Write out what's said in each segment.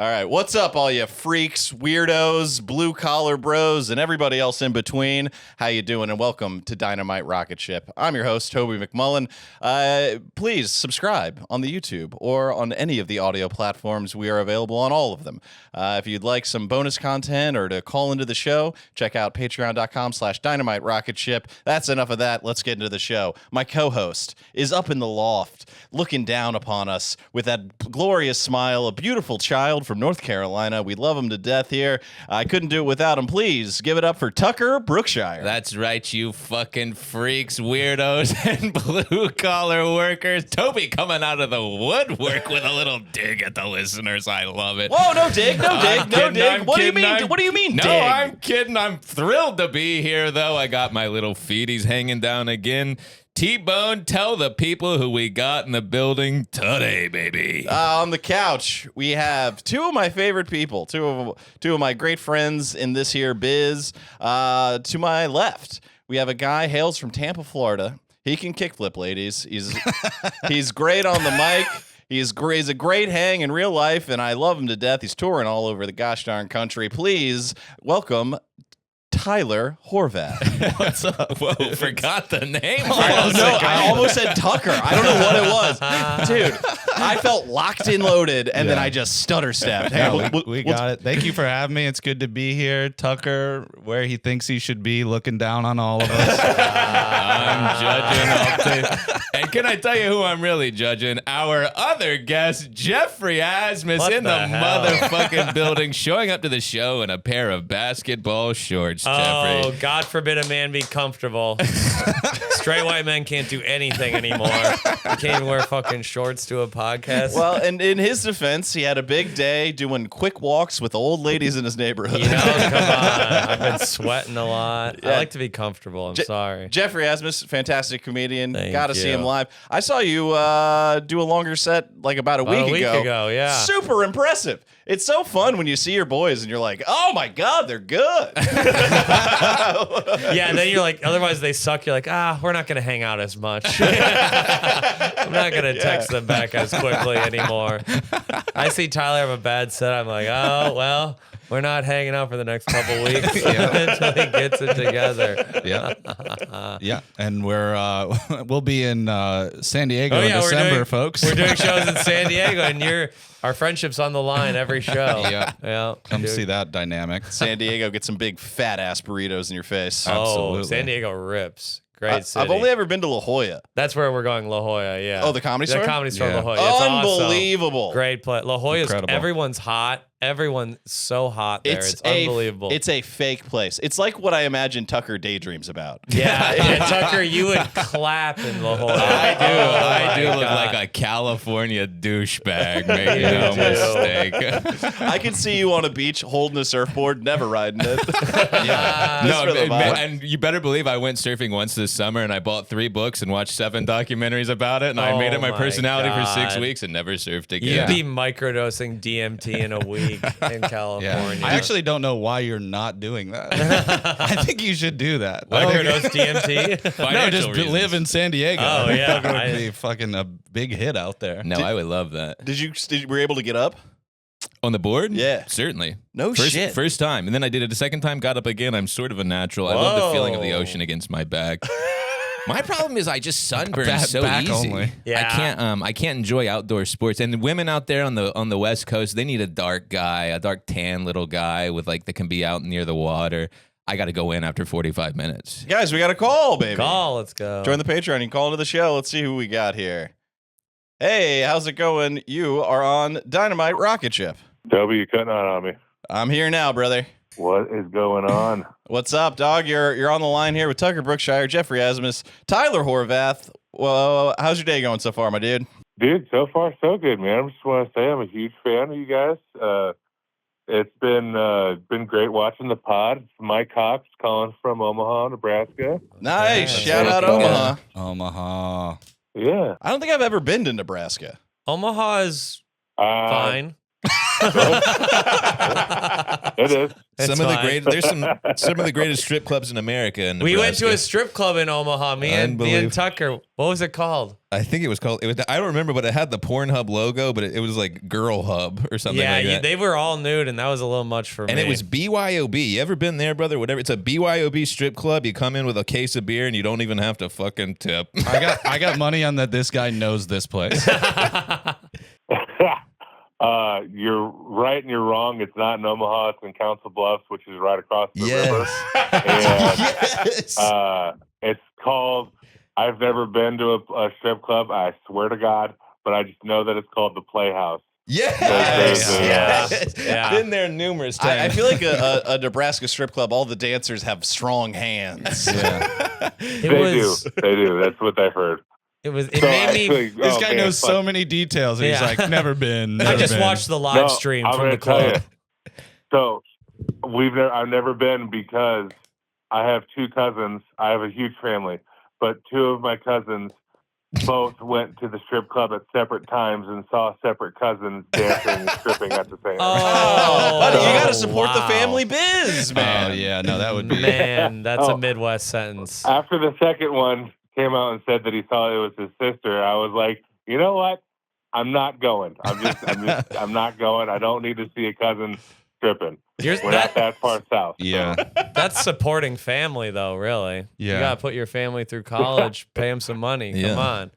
All right, what's up, all you freaks, weirdos, blue-collar bros, and everybody else in between? How you doing? And welcome to Dynamite Rocketship. I'm your host, Toby McMullen. Please subscribe on the YouTube or on any of the audio platforms. We are available on all of them. If you'd like some bonus content or to call into the show, check out patreon.com/Dynamite Rocketship. That's enough of that. Let's get into the show. My co-host is up in the loft, looking down upon us with that glorious smile, a beautiful child from North Carolina. We love him to death here. I couldn't do it without him. Please give it up for Tucker Brookshire. That's right, you fucking freaks, weirdos, and blue-collar workers. Toby coming out of the woodwork with a little dig at the listeners. I love it. Whoa, no dig, no dig, no dig. What do you mean? What do you mean, no, dig? I'm kidding. I'm thrilled to be here, though. I got my little feeties hanging down again. T-Bone, tell the people who we got in the building today, baby. On the couch, we have two of my favorite people, two of my great friends in this here biz. To my left, we have a guy hails from Tampa, Florida. He can kickflip, ladies. He's great on the mic. He's a great hang in real life, and I love him to death. He's touring all over the gosh darn country. Please welcome Tyler Horvath. What's up? Whoa, forgot the name. I almost said Tucker. I don't know what it was. Dude, I felt locked and loaded, and then I just stutter stepped. Hey, we got it. Thank you for having me. It's good to be here. Tucker, where he thinks he should be, looking down on all of us. I'm judging. And can I tell you who I'm really judging? Our other guest, Geoffrey Asmus, What in the hell? motherfucking building, showing up to the show in a pair of basketball shorts, Oh, Geoffrey. God forbid a man be comfortable. Straight white men can't do anything anymore. You can't even wear fucking shorts to a podcast. well, and in his defense, he had a big day doing quick walks with old ladies in his neighborhood. you know, come on. I've been sweating a lot. Yeah. I like to be comfortable. I'm sorry. Geoffrey Asmus, fantastic comedian. Thank Got to see you. him live. I saw you do a longer set like about a week ago. Yeah. Super impressive. It's so fun when you see your boys and you're like, oh my God, they're good. Yeah, and then you're like, otherwise they suck. You're like, we're not going to hang out as much. I'm not going to text them back as quickly anymore. I see Tyler have a bad set. I'm like, oh, well, we're not hanging out for the next couple weeks until he gets it together. Yeah, and we'll be in San Diego in we're December, doing, folks. We're doing shows in San Diego, and our friendship's on the line every show. Yeah. Come see that dynamic. San Diego, get some big fat ass burritos in your face. Oh, Absolutely. San Diego rips. Great city. I've only ever been to La Jolla. That's where we're going, La Jolla, yeah. Oh, the Comedy Store? The Comedy Store, Yeah. La Jolla. It's Unbelievable. awesome. Great place. La Jolla's, Incredible. everyone's hot. Everyone's so hot there. It's unbelievable. It's a fake place. It's like what I imagine Tucker daydreams about. yeah, Tucker, you would clap in La Jolla. I do Oh my look God. like a California douchebag, make You no do. mistake. I can see you on a beach holding a surfboard, never riding it. No, for the vibe. and you better believe I went surfing once this summer, and I bought 3 books and watched 7 documentaries about it, and I made it my my personality for 6 God. weeks and never surfed You'd again. be microdosing DMT in a week in California. I actually don't know why you're not doing that. I think you should do that. Microdose DMT? No, Financial just reasons. live in San Diego. Oh, yeah. That would be fucking a big hit out there. No, I would love that. Were you able to get up? On the board? Yeah. Certainly. No shit. First time. And then I did it a second time, got up again. I'm sort of a natural. I love the feeling of the Whoa. ocean against my back. My problem is I just sunburn Back- so back easy. only. Yeah. I can't enjoy outdoor sports. And the women out there on the West Coast, they need a dark guy, a dark tan little guy with that can be out near the water. I got to go in after 45 minutes. Guys, we got a call, baby. Call, let's go. Join the Patreon. You can call into the show. Let's see who we got here. Hey, how's it going? You are on Dynamite Rocketship. Toby, you're cutting out on me. I'm here now, brother. What is going on? What's up, dog? You're on the line here with Tucker Brookshire, Geoffrey Asmus, Tyler Horvath. Well, how's your day going so far, my dude? Dude, so far so good, man. I just want to say I'm a huge fan of you guys. It's been great watching the pod. It's Mike Cox calling from Omaha, Nebraska. Nice. Yeah, Shout out yeah. Omaha. Omaha. Yeah. I don't think I've ever been to Nebraska. Omaha is Uh, fine. It is. Some It's of the fine. there's some of the greatest strip clubs in America. In We went to Nebraska. a strip club in Omaha. Me and Tucker. What was it called? I think it was called. I don't remember, but it had the Pornhub logo, but it was like Girl Hub or something Yeah, like that. they were all nude, and that was a little much for me. And it was BYOB. You ever been there, brother? Whatever. It's a BYOB strip club. You come in with a case of beer, and you don't even have to fucking tip. I got money on that. This guy knows this place. You're right and you're wrong. It's not in Omaha. It's in Council Bluffs, which is right across the river. Yes. And it's called, I've never been to a strip club, I swear to God, but I just know that it's called the Playhouse. Yes. Yeah. Been there numerous times. I feel like a Nebraska strip club, all the dancers have strong hands. Yeah. It They was. do. They do. That's what I've heard. It was. It So made me. actually- This oh, guy man, knows fuck. so many details. And Yeah. He's like, never been. I never just been. watched the live stream I'm from gonna the tell club. you. So I've never been because I have two cousins. I have a huge family, but two of my cousins both went to the strip club at separate times and saw separate cousins dancing and stripping at the same time. Oh, buddy, you got to Oh, support the wow. family biz, man. Oh, yeah. No, that would be. Man, that's Oh. a Midwest sentence. After the second one came out and said that he thought it was his sister, I was like, you know what? I'm not going. I'm not going. I don't need to see a cousin stripping. We're not that far south. Yeah. That's supporting family, though. Really, Yeah. You gotta put your family through college, pay them some money. Yeah. Come on.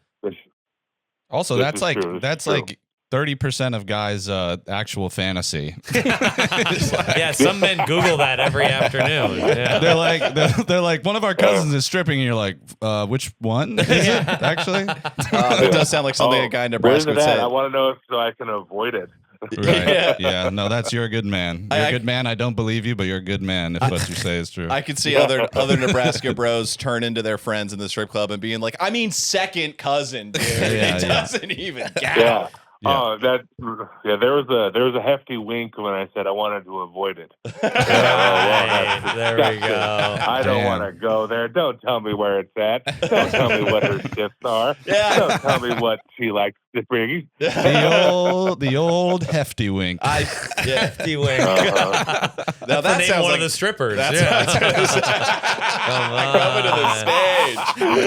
Also, This that's is like true. This that's is true. like 30% of guys' actual fantasy. Yeah, some men Google that every afternoon. Yeah. They're like one of our cousins is stripping, and you're like, which one is it actually? That does sound like something a guy in Where's Nebraska it would at? say. I want to know so I can avoid it. Right. Yeah. Yeah. No, you're a good man. You're a good man. I don't believe you, but you're a good man if what you say is true. I could see other Nebraska bros turn into their friends in the strip club and being like, I mean, second cousin, dude. Yeah, it yeah. doesn't even count. Yeah. Yeah. Oh, there was a hefty wink when I said I wanted to avoid it. Right, there we go. I don't Damn. want to go there. Don't tell me where it's at. Don't tell me what her shifts are. Yeah. Don't tell me what she likes to bring. The old hefty wink. Hefty wing. Uh-huh. Now That's the that name sounds of one like of the strippers. that's yeah. what I was gonna say. Coming to the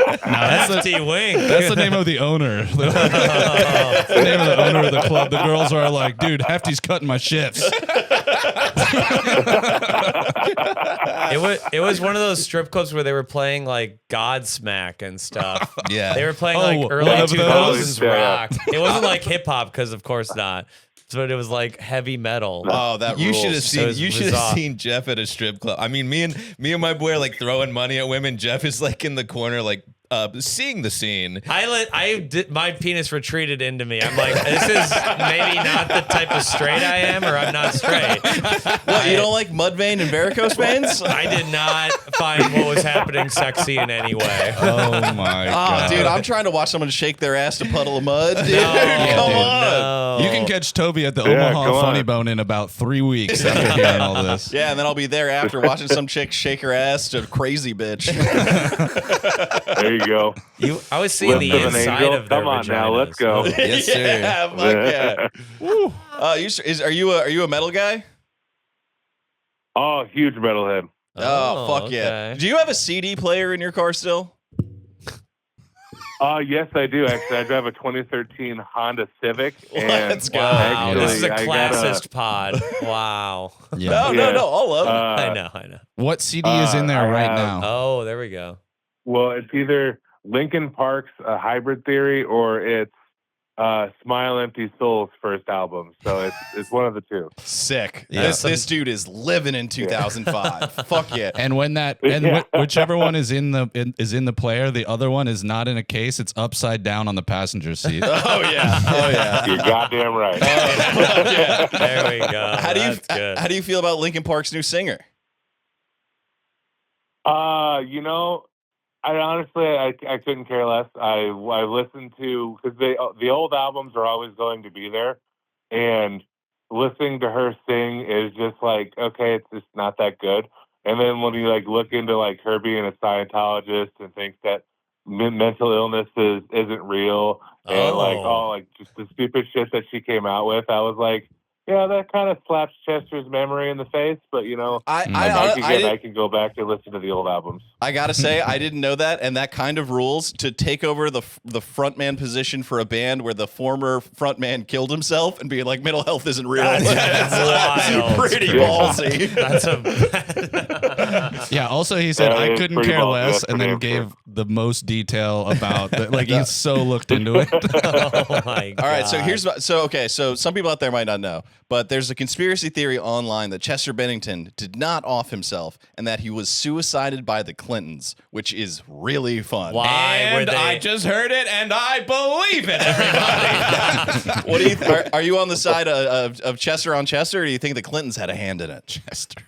stage. Hefty wing. That's the name of the owner. That's the name of the owner of the club. The girls are like, dude, Hefty's cutting my shifts. It was one of those strip clubs where they were playing like Godsmack and stuff. Yeah. They were playing Oh, like early one of 2000s those? Yeah. rock. It wasn't like hip hop because of course not. But it was like heavy metal. Oh, that You rules. should have It seen. was You should have bizarre. seen Jeff at a strip club. I mean, me and my boy are like throwing money at women. Jeff is like in the corner, like seeing the scene. My penis retreated into me. I'm like, this is maybe not the type of straight I am, or I'm not straight. What, you don't like mud vein and varicose veins? I did not find what was happening sexy in any way. Oh my Oh, god, dude, I'm trying to watch someone shake their ass to puddle of mud. Dude, No, come dude, on. no. You can catch Toby at the Yeah, Omaha come Funny on. Bone in about 3 weeks after hearing all this. Yeah, and then I'll be there after watching some chick shake her ass to crazy bitch. There you go. I was seeing the Lips of an inside angel. of their Come on now, vaginas. let's go. Yes, sir. Yeah, fuck yeah. Woo. Are you a metal guy? Oh, huge metalhead. Oh, fuck yeah. okay. Do you have a CD player in your car still? Yes, I do. Actually, I drive a 2013 Honda Civic. And Let's go. Wow, actually, this is a I got classist pod. Wow. Yeah. No, Yeah. no, all love it. I know. What CD is in there I right have- now? Oh, there we go. Well, it's either Linkin Park's A Hybrid Theory or it's Smile Empty Soul's first album. So it's one of the two. Sick. Yeah. This dude is living in 2005. Fuck yeah. And when that whichever one is in the player, the other one is not in a case. It's upside down on the passenger seat. Oh yeah. Oh yeah. You're goddamn right. Yeah. There we go. That's good. How do you feel about Linkin Park's new singer? I honestly I couldn't care less. I listened to because the old albums are always going to be there, and listening to her sing is just like, okay, it's just not that good. And then when you like look into like her being a Scientologist and thinks that mental illness isn't real, and like Oh. like just the stupid shit that she came out with, I was like, yeah, that kind of slaps Chester's memory in the face. But I can go back and listen to the old albums. I gotta say, I didn't know that, and that kind of rules to take over the frontman position for a band where the former frontman killed himself and be like, mental health isn't real. That's wild. Pretty ballsy. That's Yeah. Also, he said, Yeah, I it's couldn't pretty care ballsy, less, that's and for then damn gave sure. the most detail about that. Like, he's so looked into it. oh my god. All right, so some people out there might not know, but there's a conspiracy theory online that Chester Bennington did not off himself and that he was suicided by the Clintons, which is really fun. Why were And they? I just heard it, and I believe it, everybody. What do you are you on the side of Chester on Chester, or do you think the Clintons had a hand in it? Chester.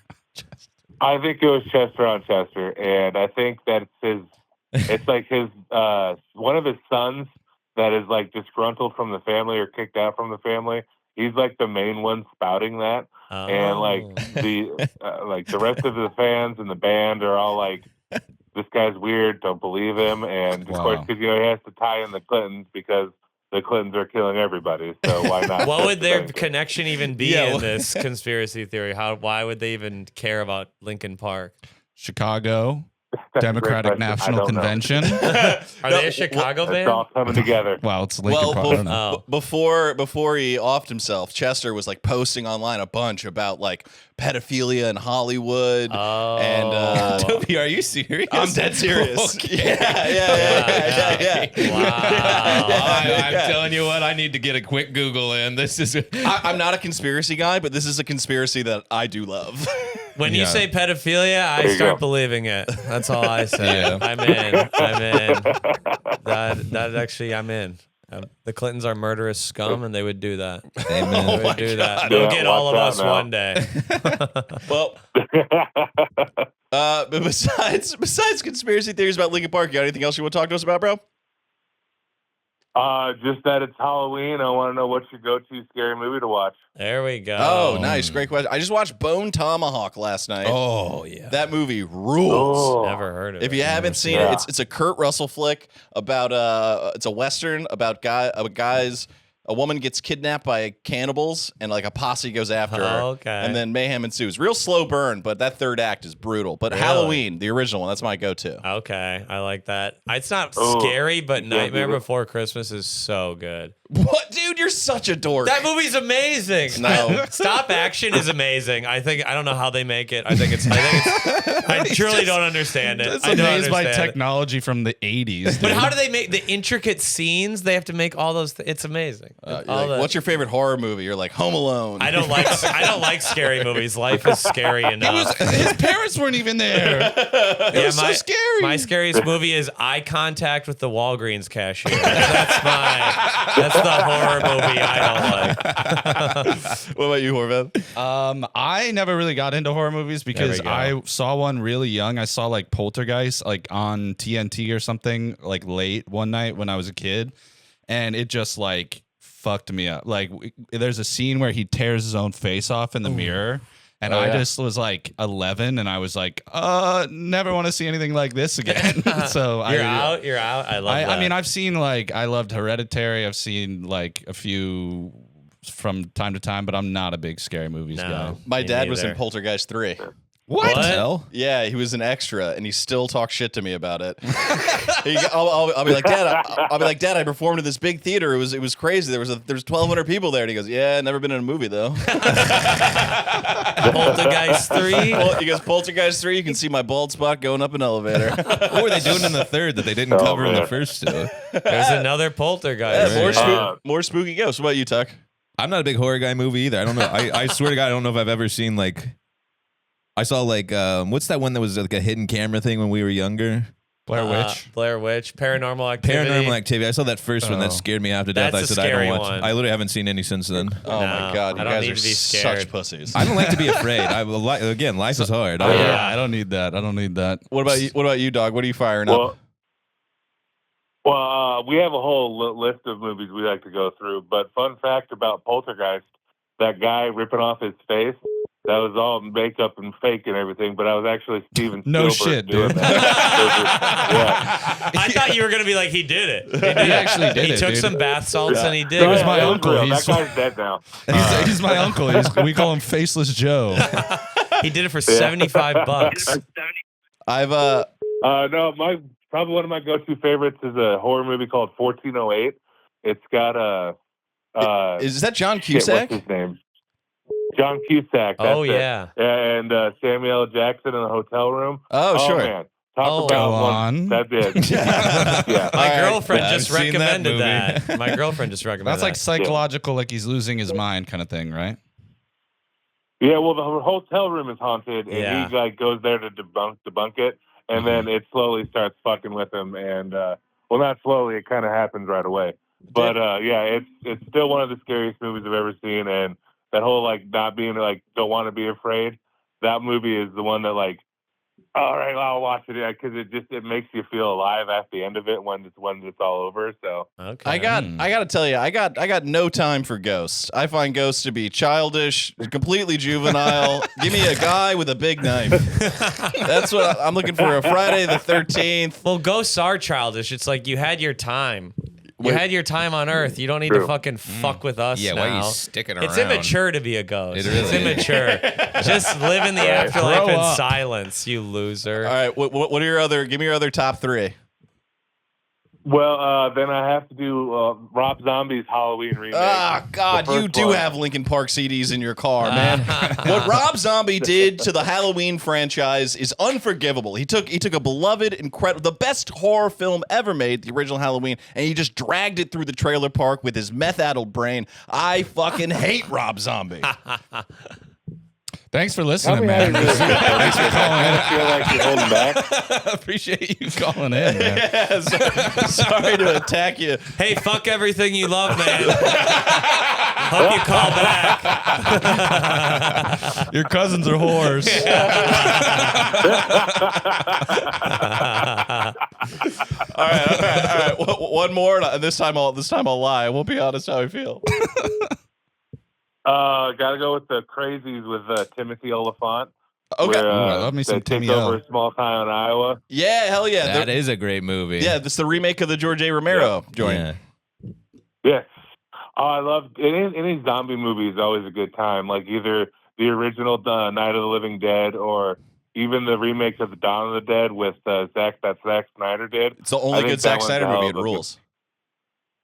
I think it was Chester on Chester, and I think that it's like his one of his sons that is like disgruntled from the family or kicked out from the family. He's like the main one spouting that, and like the rest of the fans and the band are all like, "This guy's weird. Don't believe him." And of course, because he has to tie in the Clintons because the Clintons are killing everybody. So why not? What would their connection even be Yeah. in this conspiracy theory? Why would they even care about Lincoln Park? Chicago That's a great Democratic question. I National don't know. Convention. Are they a Chicago It's band? all coming together. Well, it's Lincoln Park. I don't know. Before he offed himself, Chester was like posting online a bunch about like pedophilia in Hollywood. Oh. And Toby, are you serious? I'm dead serious. Okay. Yeah. Wow. I'm telling you what, I need to get a quick Google in. This is I'm not a conspiracy guy, but this is a conspiracy that I do love. When you Yeah. say pedophilia, I There you start go. believing it. That's all I say. Yeah. I'm in. That actually, I'm in. The Clintons are murderous scum, and they would do that. They Amen. would do that. They'll Yeah, get all of watch us out now. one day. Well, but besides conspiracy theories about Lincoln Park, you got anything else you want to talk to us about, bro? Just that it's Halloween. I want to know what's your go-to scary movie to watch. There we go. Oh, nice, great question. I just watched Bone Tomahawk last night. Oh yeah. That movie rules. Oh, Never heard of If it. you haven't seen Yeah. it, it's a Kurt Russell flick about it's a western about a woman gets kidnapped by cannibals and like a posse goes after her. Okay. And then mayhem ensues. Real slow burn, but that third act is brutal. But Really? Halloween, the original one, that's my go-to. Okay, I like that. It's not Oh, scary, but yeah, Nightmare dude. Before Christmas is so good. What, dude? You're such a dork. That movie's amazing. No. Stop action is amazing. I don't know how they make it. I truly don't understand it. It's I don't amazed by understand it. technology from the 80s. But dude. how do they make the intricate scenes? They have to make all those. It's amazing. You're All like, that- what's your favorite horror movie? You're like Home Alone. I don't like scary movies. Life is scary enough. His parents weren't even there. It was so scary. My scariest movie is Eye Contact with the Walgreens cashier. That's the horror movie I don't like. What about you, Horvath? I never really got into horror movies because go. I saw one really young. I saw like Poltergeist like on TNT or something like late one night when I was a kid, and it just like fucked me up. Like there's a scene where he tears his own face off in the mirror. And Oh, I yeah. just was like 11, and I was like, never want to see anything like this again. So You're out. I love that. I mean, I've seen like I loved Hereditary. I've seen like a few from time to time, but I'm not a big scary movies guy. No. My Me dad was in neither. Poltergeist 3. What? What? the hell? Yeah, he was an extra, and he still talks shit to me about it. I'll be like, Dad, I performed in this big theater. It was crazy. There's 1,200 people there, and he goes, Yeah, never been in a movie though. Poltergeist 3. He goes, Poltergeist 3. You can see my bald spot going up an elevator. What were they doing in the third that they didn't Oh, cover in the man. first two? There's another Poltergeist. Yeah, Right. more spooky ghosts. What about you, Tuck? I'm not a big horror guy movie either. I don't know. I swear to God, I don't know if I've ever seen like. I saw like what's that one that was like a hidden camera thing when we were younger? Blair Witch. Blair Witch. Paranormal Activity. Paranormal Activity. I saw that first one that Oh. scared me half to death. That's I a said I scary don't watch. one. I literally haven't seen any since then. Oh my No, God, I you don't guys need are to be such scared. pussies. I don't like to be afraid. Again, life is hard. I- Yeah, I don't need that. I don't need that. What about you, dog? What are you firing up? Well, we have a whole list of movies we like to go through. But fun fact about Poltergeist: that guy ripping off his face that was all makeup and fake and everything, but I was actually Steven Spielberg No shit, doing dude. that. I thought you were gonna be like, he did it. He actually did He it, took dude. some bath salts and he did That was it. my it uncle. real. He's- That guy's dead now. He's my uncle. We call him Faceless Joe. He did it for $75. I've No, probably one of my go-to favorites is a horror movie called 1408. It's got is that John shit, Cusack? what's his name? John Cusack. Oh, that's it. yeah. And Samuel L. Jackson in the hotel room. Oh, sure. Man. Talk Oh, about go one. on. That's it. Yeah. My All right. girlfriend I've just seen that recommended movie. that. My girlfriend just recommended That's like that. psychological, like he's losing his mind kind of thing, right? Yeah, well, the hotel room is haunted, and Yeah. he like goes there to debunk it, and then it slowly starts fucking with him, and well, not slowly, it kind of happens right away. But yeah, it's still one of the scariest movies I've ever seen, and that whole like not being like don't want to be afraid. That movie is the one that like, all right, I'll watch it because it makes you feel alive at the end of it when it's all over. So Okay. I got to tell you, I got no time for Ghosts. I find Ghosts to be childish, completely juvenile. Give me a guy with a big knife. That's what I'm looking for. A Friday the 13th. Well, ghosts are childish. It's like you had your time. You Wait. had your time on Earth. You don't need to True. fucking fuck with us Yeah, now. why are you sticking around? It's immature to be a ghost. It really It's is. immature. Just live in the afterlife Grow in up. silence, you loser. All right, what are your other? Give me your other top three. well, then I have to do Rob Zombie's Halloween remake. Ah, God, The you first do one. have Linkin Park CDs in your car, man. What Rob Zombie did to the Halloween franchise is unforgivable. He took a beloved, incredible, the best horror film ever made, the original Halloween, and he just dragged it through the trailer park with his meth-addled brain. I fucking hate Rob Zombie. Thanks for listening, man. Thanks for calling I in. feel like you're holding back. Appreciate you calling in, man. Yeah, sorry to attack you. Hey, fuck everything you love, man. Hope you call back. Your cousins are whores. All right. One more, and this time I'll lie. I won't be honest how I feel. Gotta go with the Crazies with Timothy Oliphant. Okay. Where, Ooh, I love me some they take Timmy O. over a small town in Iowa. Yeah, hell yeah. That is a great movie. Yeah, this is the remake of the George A. Romero joint. Yeah. Yes. I love any zombie movie is always a good time. Like either the original Night of the Living Dead or even the remakes of the Dawn of the Dead with Zack Snyder did. It's the I only think good that Zack one's Snyder a hell movie. of It a rules.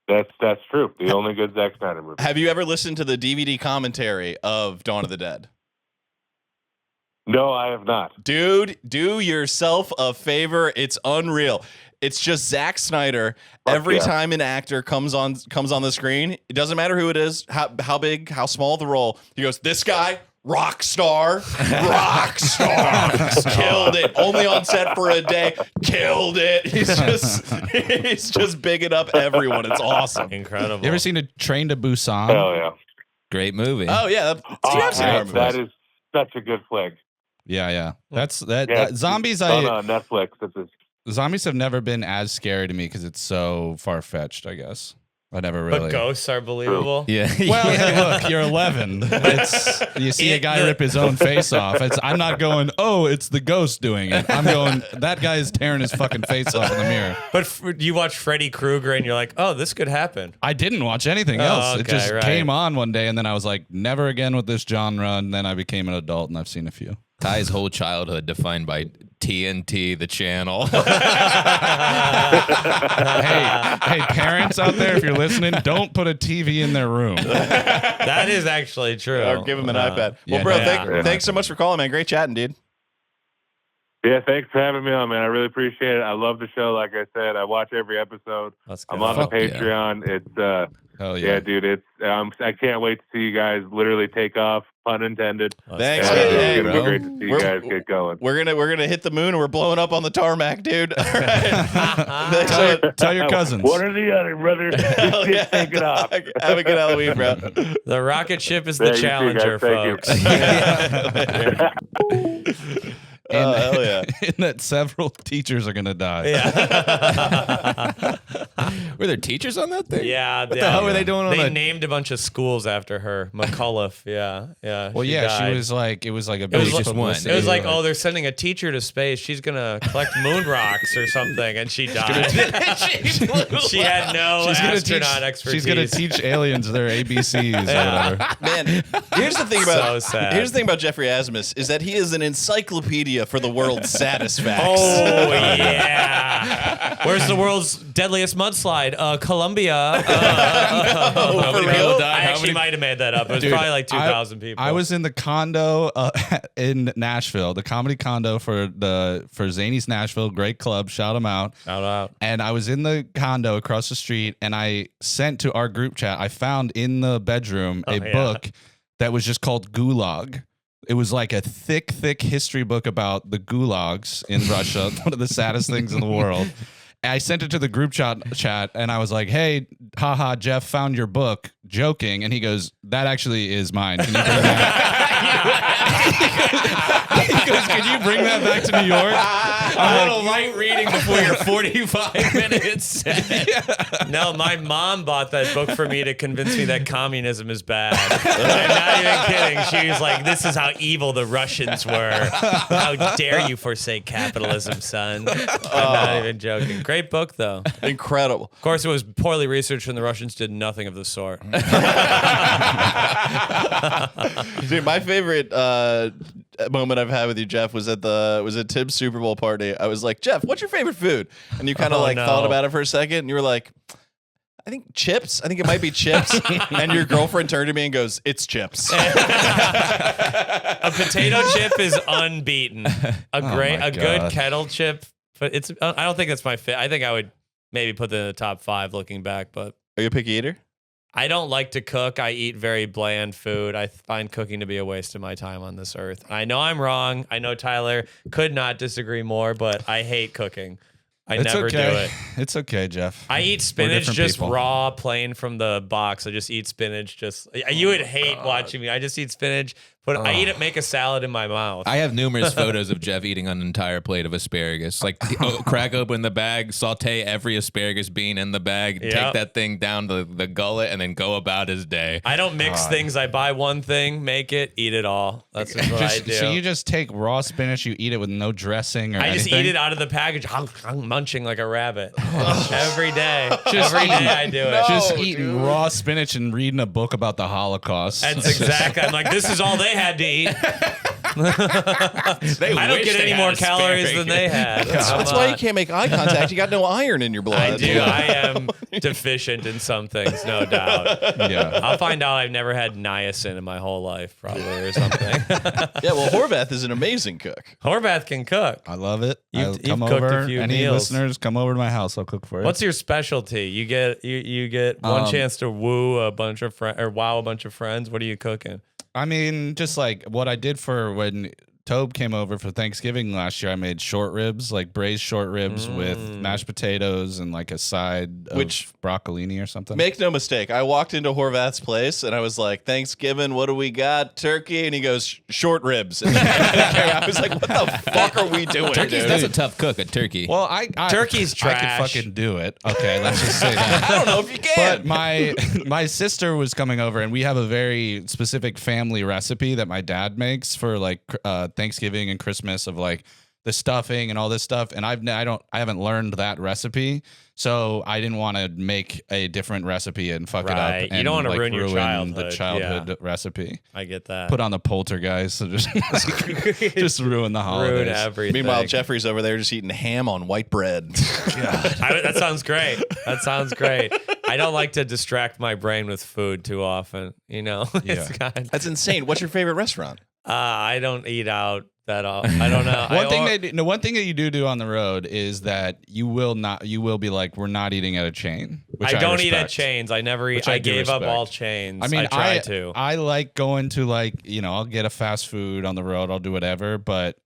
That's true. The only good Zack Snyder movie. Have you ever listened to the DVD commentary of Dawn of the Dead? No, I have not. Dude, do yourself a favor. It's unreal. It's just Zack Snyder. Fuck Every yeah. time an actor comes on the screen, it doesn't matter who it is, how big, how small the role. He goes, "This guy, rock star, killed it. Only on set for a day, killed it." He's just bigging up everyone. It's awesome. Incredible. You ever seen a Train to Busan? Hell yeah. Great movie. Oh yeah, you have seen horror that movies. is such a good flick. Yeah. Yeah, Zombies. on Netflix. Zombies have never been as scary to me because it's so far fetched. I guess I never really. But ghosts are believable. Yeah. Well, hey, look, you're 11. You see a guy rip his own face off. I'm not going, oh, it's the ghost doing it. I'm going, that guy is tearing his fucking face off in the mirror. But you watch Freddy Krueger and you're like, oh, this could happen. I didn't watch anything Oh, else. It okay, just right. came on one day, and then I was like, never again with this genre. And then I became an adult, and I've seen a few. Ty's whole childhood defined by TNT, the channel. Hey, parents out there, if you're listening, don't put a TV in their room. That is actually true. Or give him an iPad. Well, yeah, bro, yeah. thanks so much for calling, man. Great chatting, dude. Yeah, thanks for having me on, man. I really appreciate it. I love the show. Like I said, I watch every episode. That's good. I'm on the Fuck yeah. Patreon. It's Hell yeah, yeah. dude. It's I can't wait to see you guys literally take off, pun intended. Thanks, And, man. it's Hey, gonna be bro. great to see you We're- guys get going. We're gonna hit the moon and we're blowing up on the tarmac, dude. All right. Thanks so much. Tell your cousins. One or the other, brother. Hell yeah, Take it off. dog. Have a good Halloween, bro. The rocket ship is Yeah, the you too, Challenger, guys. Thank folks. you. Oh, hell yeah. and that several teachers are gonna die. Yeah. Were there teachers on that thing? Yeah. What the hell were they doing on They that? named a bunch of schools after her. McAuliffe. Yeah. Yeah. Well, yeah, she was like, it was like a was big just one. publicity. It was like, oh, they're sending a teacher to space. She's gonna collect moon rocks or something, and she died. She had no astronaut expertise. She's gonna teach aliens their ABCs or whatever. Man, here's the thing about So sad. here's the thing about Geoffrey Asmus is that he is an encyclopedia for the world's saddest facts. Oh yeah. Where's the world's deadliest mudslide? Colombia. For many real? people died? I How actually many- might have made that up. It was Dude, probably like 2,000 people. I was in the condo in Nashville, the comedy condo for Zany's Nashville, great club. Shout them out. Shout out. And I was in the condo across the street, and I sent to our group chat. I found in the bedroom a yeah. book that was just called Gulag. It was like a thick history book about the gulags in Russia, one of the saddest things in the world. I sent it to the group chat, and I was like, "Hey, haha, Jeff found your book," joking, and he goes, "That actually is mine. Can you bring that?" He goes, "Can you bring that back to New York?" A little light reading before your 45 minutes. No, my mom bought that book for me to convince me that communism is bad. I'm not even kidding. She was like, this is how evil the Russians were. How dare you forsake capitalism, son? I'm not even joking. Great book, though. Incredible. Of course, it was poorly researched, and the Russians did nothing of the sort. Dude, my favorite moment I've had with you, Jeff, was at Tim's Super Bowl party. I was like, Jeff, what's your favorite food? And you kind of thought about it for a second, and you were like, I think chips. I think it might be chips. And your girlfriend turned to me and goes, "It's chips." A potato chip is unbeaten. my Good God. kettle chip, but it's. I don't think that's my fit. I think I would maybe put that in the top 5 looking back, but Are you a picky eater? I don't like to cook. I eat very bland food. I find cooking to be a waste of my time on this earth. I know I'm wrong. I know Tyler could not disagree more, but I hate cooking. I never do it. It's okay, Jeff. I eat spinach different just people. raw, plain from the box. I just eat spinach. You would hate watching me. I just eat spinach. I eat it, make a salad in my mouth. I have numerous photos of Jeff eating an entire plate of asparagus. Like, crack open the bag, saute every asparagus bean in the bag, Yep. take that thing down the gullet, and then go about his day. I don't mix things. I buy one thing, make it, eat it all. That's just what I do. So you just take raw spinach, you eat it with no dressing or I anything? just eat it out of the package. I'm munching like a rabbit every day. Every day I do it. Just eating raw spinach and reading a book about the Holocaust. That's exactly. I'm like, this is all they had to eat. I don't get any more calories than they had. That's why you can't make eye contact. You got no iron in your blood. I do. I am deficient in some things, no doubt. Yeah. I'll find out I've never had niacin in my whole life, probably, or something. Yeah, well, Horvath is an amazing cook. Horvath can cook. I love it. You've Come cooked a over. few Any meals. listeners, come over to my house. I'll cook for you. What's your specialty? You get one chance to woo a bunch of friends or wow a bunch of friends. What are you cooking? I mean, just like what I did for when Tobe came over for Thanksgiving last year. I made short ribs, like braised short ribs with mashed potatoes and like a side of Which- broccolini or something. Make no mistake. I walked into Horvath's place and I was like, "Thanksgiving, what do we got? Turkey?" And he goes, "Short ribs." And I was like, "What the fuck are we doing, Turkey's dude?" that's a tough cook, a turkey. well, I Turkey's I trash. could fucking do it. Okay, let's just say that. I don't know if you can. But my sister was coming over, and we have a very specific family recipe that my dad makes for like Thanksgiving and Christmas of like the stuffing and all this stuff. And I haven't learned that recipe, so I didn't want to make a different recipe and fuck it up. Right. You And, don't wanna like, ruin your the childhood. childhood recipe. I get that. Put on the poltergeist, so just ruin the holidays. Ruin everything. Meanwhile, Jeffrey's over there just eating ham on white bread. That sounds great. That sounds great. I don't like to distract my brain with food too often. You know, It's kind of- That's insane. What's your favorite restaurant? I don't eat out that often. I don't know. One thing that you do on the road is that you will be like, we're not eating at a chain. Which I don't eat at respect. chains. I never eat. Which I I do gave up respect. all chains. I mean, I try to. I like going to like, I'll get a fast food on the road. I'll do whatever, but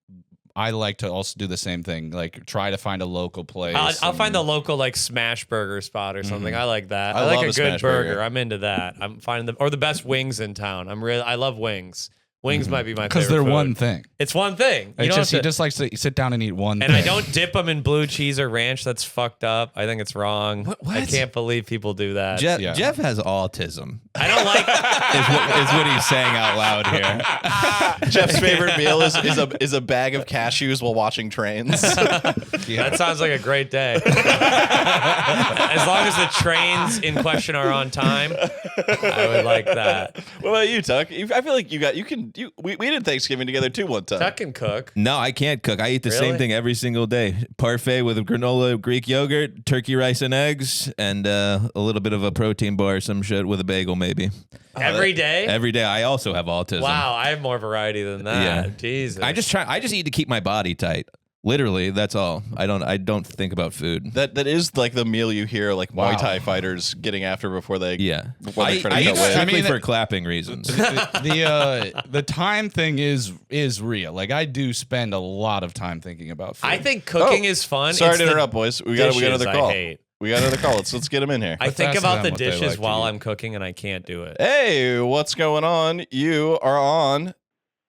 I like to also do the same thing. Like try to find a local place. I'll find the local like smash burger spot or something. I like that. I I like love a a good smash burger. burger. I'm into that. I'm finding the best wings in town. I love wings. Wings might be my favorite because they're food. one thing. It's one thing. You It's don't just he have to- just likes to sit down and eat one. and thing. I don't dip them in blue cheese or ranch. That's fucked up. I think it's wrong. What? I can't believe people do that. Jeff, Yeah. Jeff has autism. I don't like. Is what he's saying out loud here. Jeff's favorite meal is a bag of cashews while watching trains. That sounds like a great day. As long as the trains in question are on time, I would like that. What about you, Tuck? I feel like we did Thanksgiving together too one time. Tuck can cook. No, I can't cook. I eat the same Really? thing every single day. Parfait with a granola, Greek yogurt, turkey, rice, and eggs, and a little bit of a protein bar, some shit with a bagel, maybe. Every day? Every day. I also have autism. Wow, I have more variety than that. Yeah. Jesus. I just eat to keep my body tight. Literally, that's all. I don't think about food. That is like the meal you hear like Wow. Muay Thai fighters getting after before they Yeah. try to I cut eat weight. strictly I mean, for clapping reasons. the time thing is real. Like I do spend a lot of time thinking about food. I think cooking is fun. Sorry It's to the interrupt, boys. We got dishes another I call. hate. We got another call. Let's get him in here. I Let's think ask about them the what they dishes like to while eat. I'm cooking and I can't do it. Hey, what's going on? You are on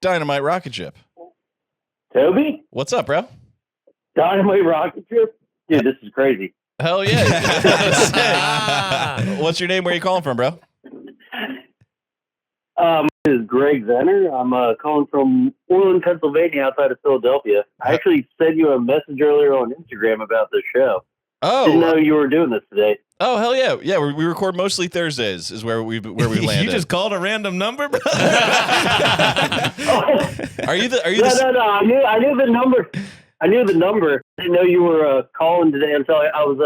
Dynamite Rocketship. Toby? What's up, bro? Dynamite Rocketship? Dude, this is crazy. Hell yeah. Ah. What's your name? Where are you calling from, bro? This is Greg Zenner. I'm calling from Orland, Pennsylvania, outside of Philadelphia. I actually sent you a message earlier on Instagram about this show. Didn't know you were doing this today. Oh, hell yeah. Yeah, we record mostly Thursdays is where we landed. You just called a random number, bro? Are you the No. I knew the number. I knew the number. I didn't know you were calling today until I was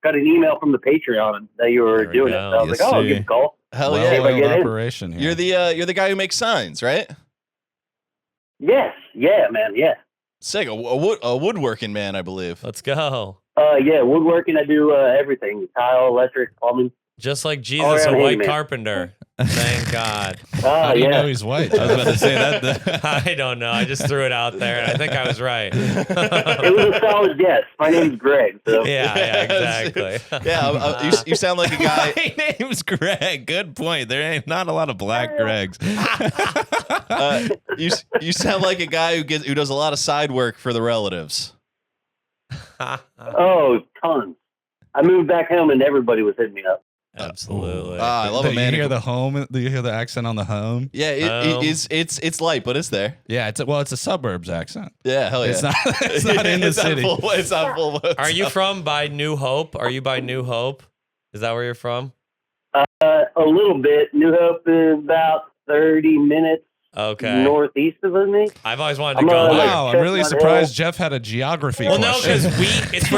got an email from the Patreon that you were There we doing it. go. So I was Yes, like, I'll sir. give a call. Hell well, yeah. if I get in. operation here. You're the guy who makes signs, right? Yes. Yeah, man. Yeah. Sick. A woodworking man, I believe. Let's go. Yeah, woodworking. I do everything: tile, electric, plumbing. Just like Jesus, yeah, a hey, white man. carpenter. Thank God. How do you know Yeah. he's white? I was about to say that. I don't know. I just threw it out there, and I think I was right. It was a solid guess. My name's Greg. So. Yeah, exactly. Yeah, you sound like a guy. My name's Greg. Good point. There ain't not a lot of black Gregs. You sound like a guy who does a lot of side work for the relatives. Oh, tons. I moved back home and everybody was hitting me up. Absolutely. I love Do a you man. hear the home? Do you hear the accent on the home? Yeah, it's light, but it's there. Yeah, it's a suburbs accent. Yeah, hell yeah. It's not. It's not in the It's not city. It's not full. Are you from by New Hope? Are you by New Hope? Is that where you're from? A little bit. New Hope is about 30 minutes Okay. northeast of me. I've always wanted to I'm go like- there. Wow, I'm really Chestnut surprised Hill. Jeff had a geography Well, no, question. because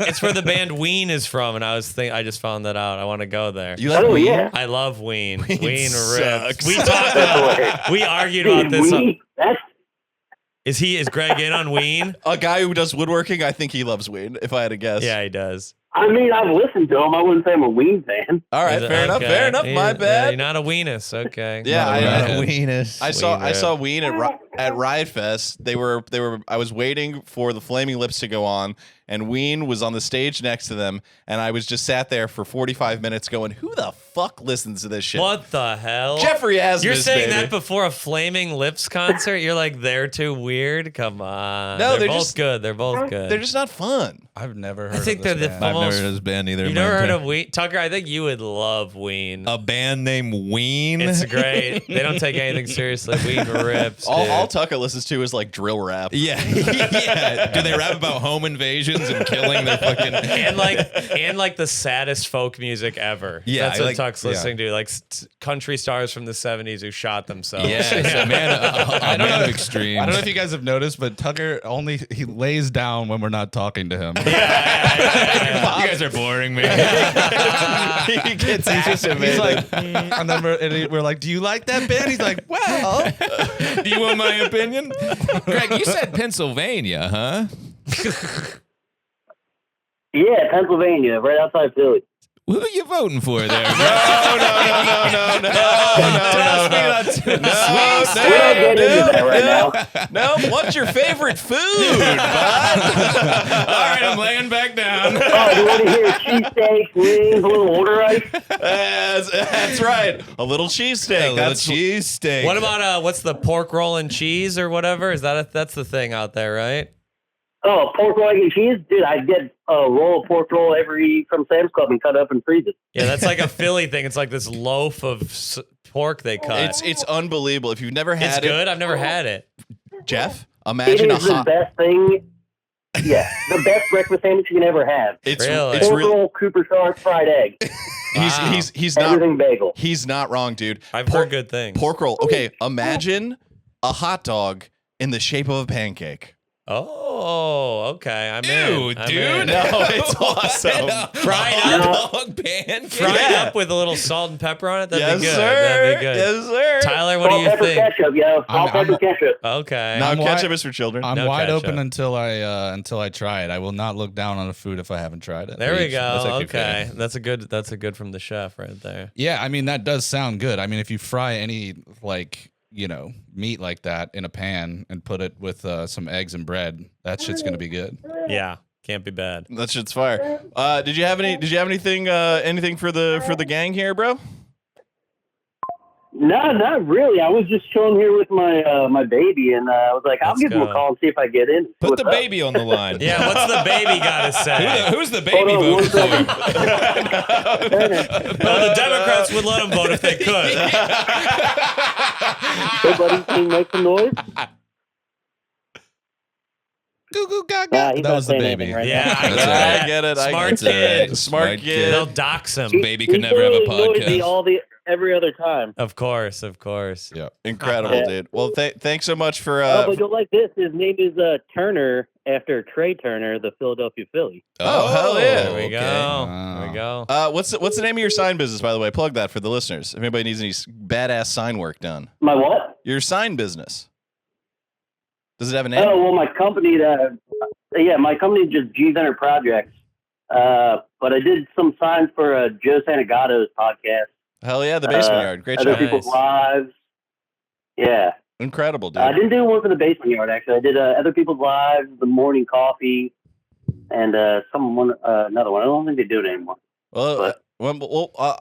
it's where the band Ween is from, and I just found that out. I want to go there. You like Oh, weed? yeah. I love Ween. Ween Ween rips. sucks. We talked about. We argued about this. That's Is Greg in on Ween? A guy who does woodworking, I think he loves weed, if I had to guess. Yeah, he does. I mean, I've listened to him. I wouldn't say I'm a Ween fan. All right, Is it- fair enough. okay. Fair enough. Yeah, My yeah, bad. you're not a Weenus. Okay. Yeah, I Ween saw Ween at Riot Fest. They were I was waiting for the Flaming Lips to go on, and Ween was on the stage next to them, and I was just sat there for 45 minutes going, who the fuck listens to this shit? What the hell? Geoffrey Asmus, You're saying baby. that before a Flaming Lips concert? You're like, they're too weird? Come on. No, they're both just- good. They're both good. They're just not fun. I've never heard. I think of they're this the band. I've never almost- heard of this band either. You've in my never heard entire- of Ween? Tucker, I think you would love Ween. a band named Ween? It's great. They don't take anything seriously. Ween rips. All dude. Tucker listens to is like drill rap. Yeah, yeah. Do they rap about home invasions and killing their fucking? and like the saddest folk music ever. Yeah, That's I what like- Tuck's listening to. Like country stars from the 70s who shot themselves. Yeah, it's a man, a man of extremes. I don't know if you guys have noticed, but Tucker he lays down when we're not talking to him. You guys are boring me. He gets active. He's like, and then we're like, do you like that band? He's like, well, Do you want my opinion? Greg, you said Pennsylvania, huh? Yeah, Pennsylvania, right outside Philly. Who are you voting for there? No. What's your favorite food, bud? All right, I'm laying back down. Oh, you want to hear cheesesteak, wings, a little order ice? That's right. A little cheesesteak. That's cheesesteak. What about what's the pork roll and cheese or whatever? Is that's the thing out there, right? Oh, pork roll and cheese? Dude, I get a roll of pork roll from Sam's Club and cut up and freeze it. Yeah, that's like a Philly thing. It's like this loaf of pork they cut. It's unbelievable. If you've never had it's good. I've never had it. Jeff, imagine it is the best thing. Yeah, the best breakfast sandwich you can ever have. It's pork roll, Cooper Sharp, fried egg. He's everything not bagel. He's not wrong, dude. I've heard good things. Pork roll. Okay, imagine a hot dog in the shape of a pancake. Oh, okay. I'm in. Dude. No, it's awesome. Fried dog pancake. Fried up with a little salt and pepper on it. That'd be good. Sir. That'd be good. Yes, sir. Tyler, what do you think? Ketchup, salt, pepper, ketchup. Okay. No, I'm ketchup wide- is for children. I'm No wide ketchup. open until I try it. I will not look down on a food if I haven't tried it. There we go. That's actually Okay. fair. That's a good from the chef right there. Yeah, I mean that does sound good. I mean, if you fry any meat like that in a pan and put it with some eggs and bread, that shit's gonna be good. Yeah. Can't be bad. That shit's fire. Did you have anything for the gang here, bro? No, not really. I was just chilling here with my baby, and I was like, I'll Let's give him go. a call and see if I get in. Put What's the up? baby on the line. Yeah, what's the baby got to say? Who's the baby Hold on, voting one for? Well, the Democrats would let him vote if they could. Hey, buddy, can you make some noise? Goo goo gaga. Nah, he's That not was the saying baby. anything right Yeah, now. I That's get right. it. I get it. I Smart get it. kid. Smart kid. They'll dox him. Baby could He's never have a really noisy podcast. every other time. Of course. Yeah. Incredible, Yeah. dude. Well, thanks so much for. But you'll like this. His name is Turner, after Trey Turner, the Philadelphia Philly. Oh, hell yeah. There we go. Wow. There we go. What's the name of your sign business, by the way? Plug that for the listeners. If anybody needs any badass sign work done. My what? Your sign business. Does it have a name? Oh, well, my company, my company is just G-Center Projects. But I did some signs for Joe Santagato's podcast. Hell yeah, the basement yard. Great Other job. People's Nice. Lives. Yeah. Incredible, dude. I didn't do one for the basement yard, actually. I did Other People's Lives, The Morning Coffee, and another one. I don't think they do it anymore. Well,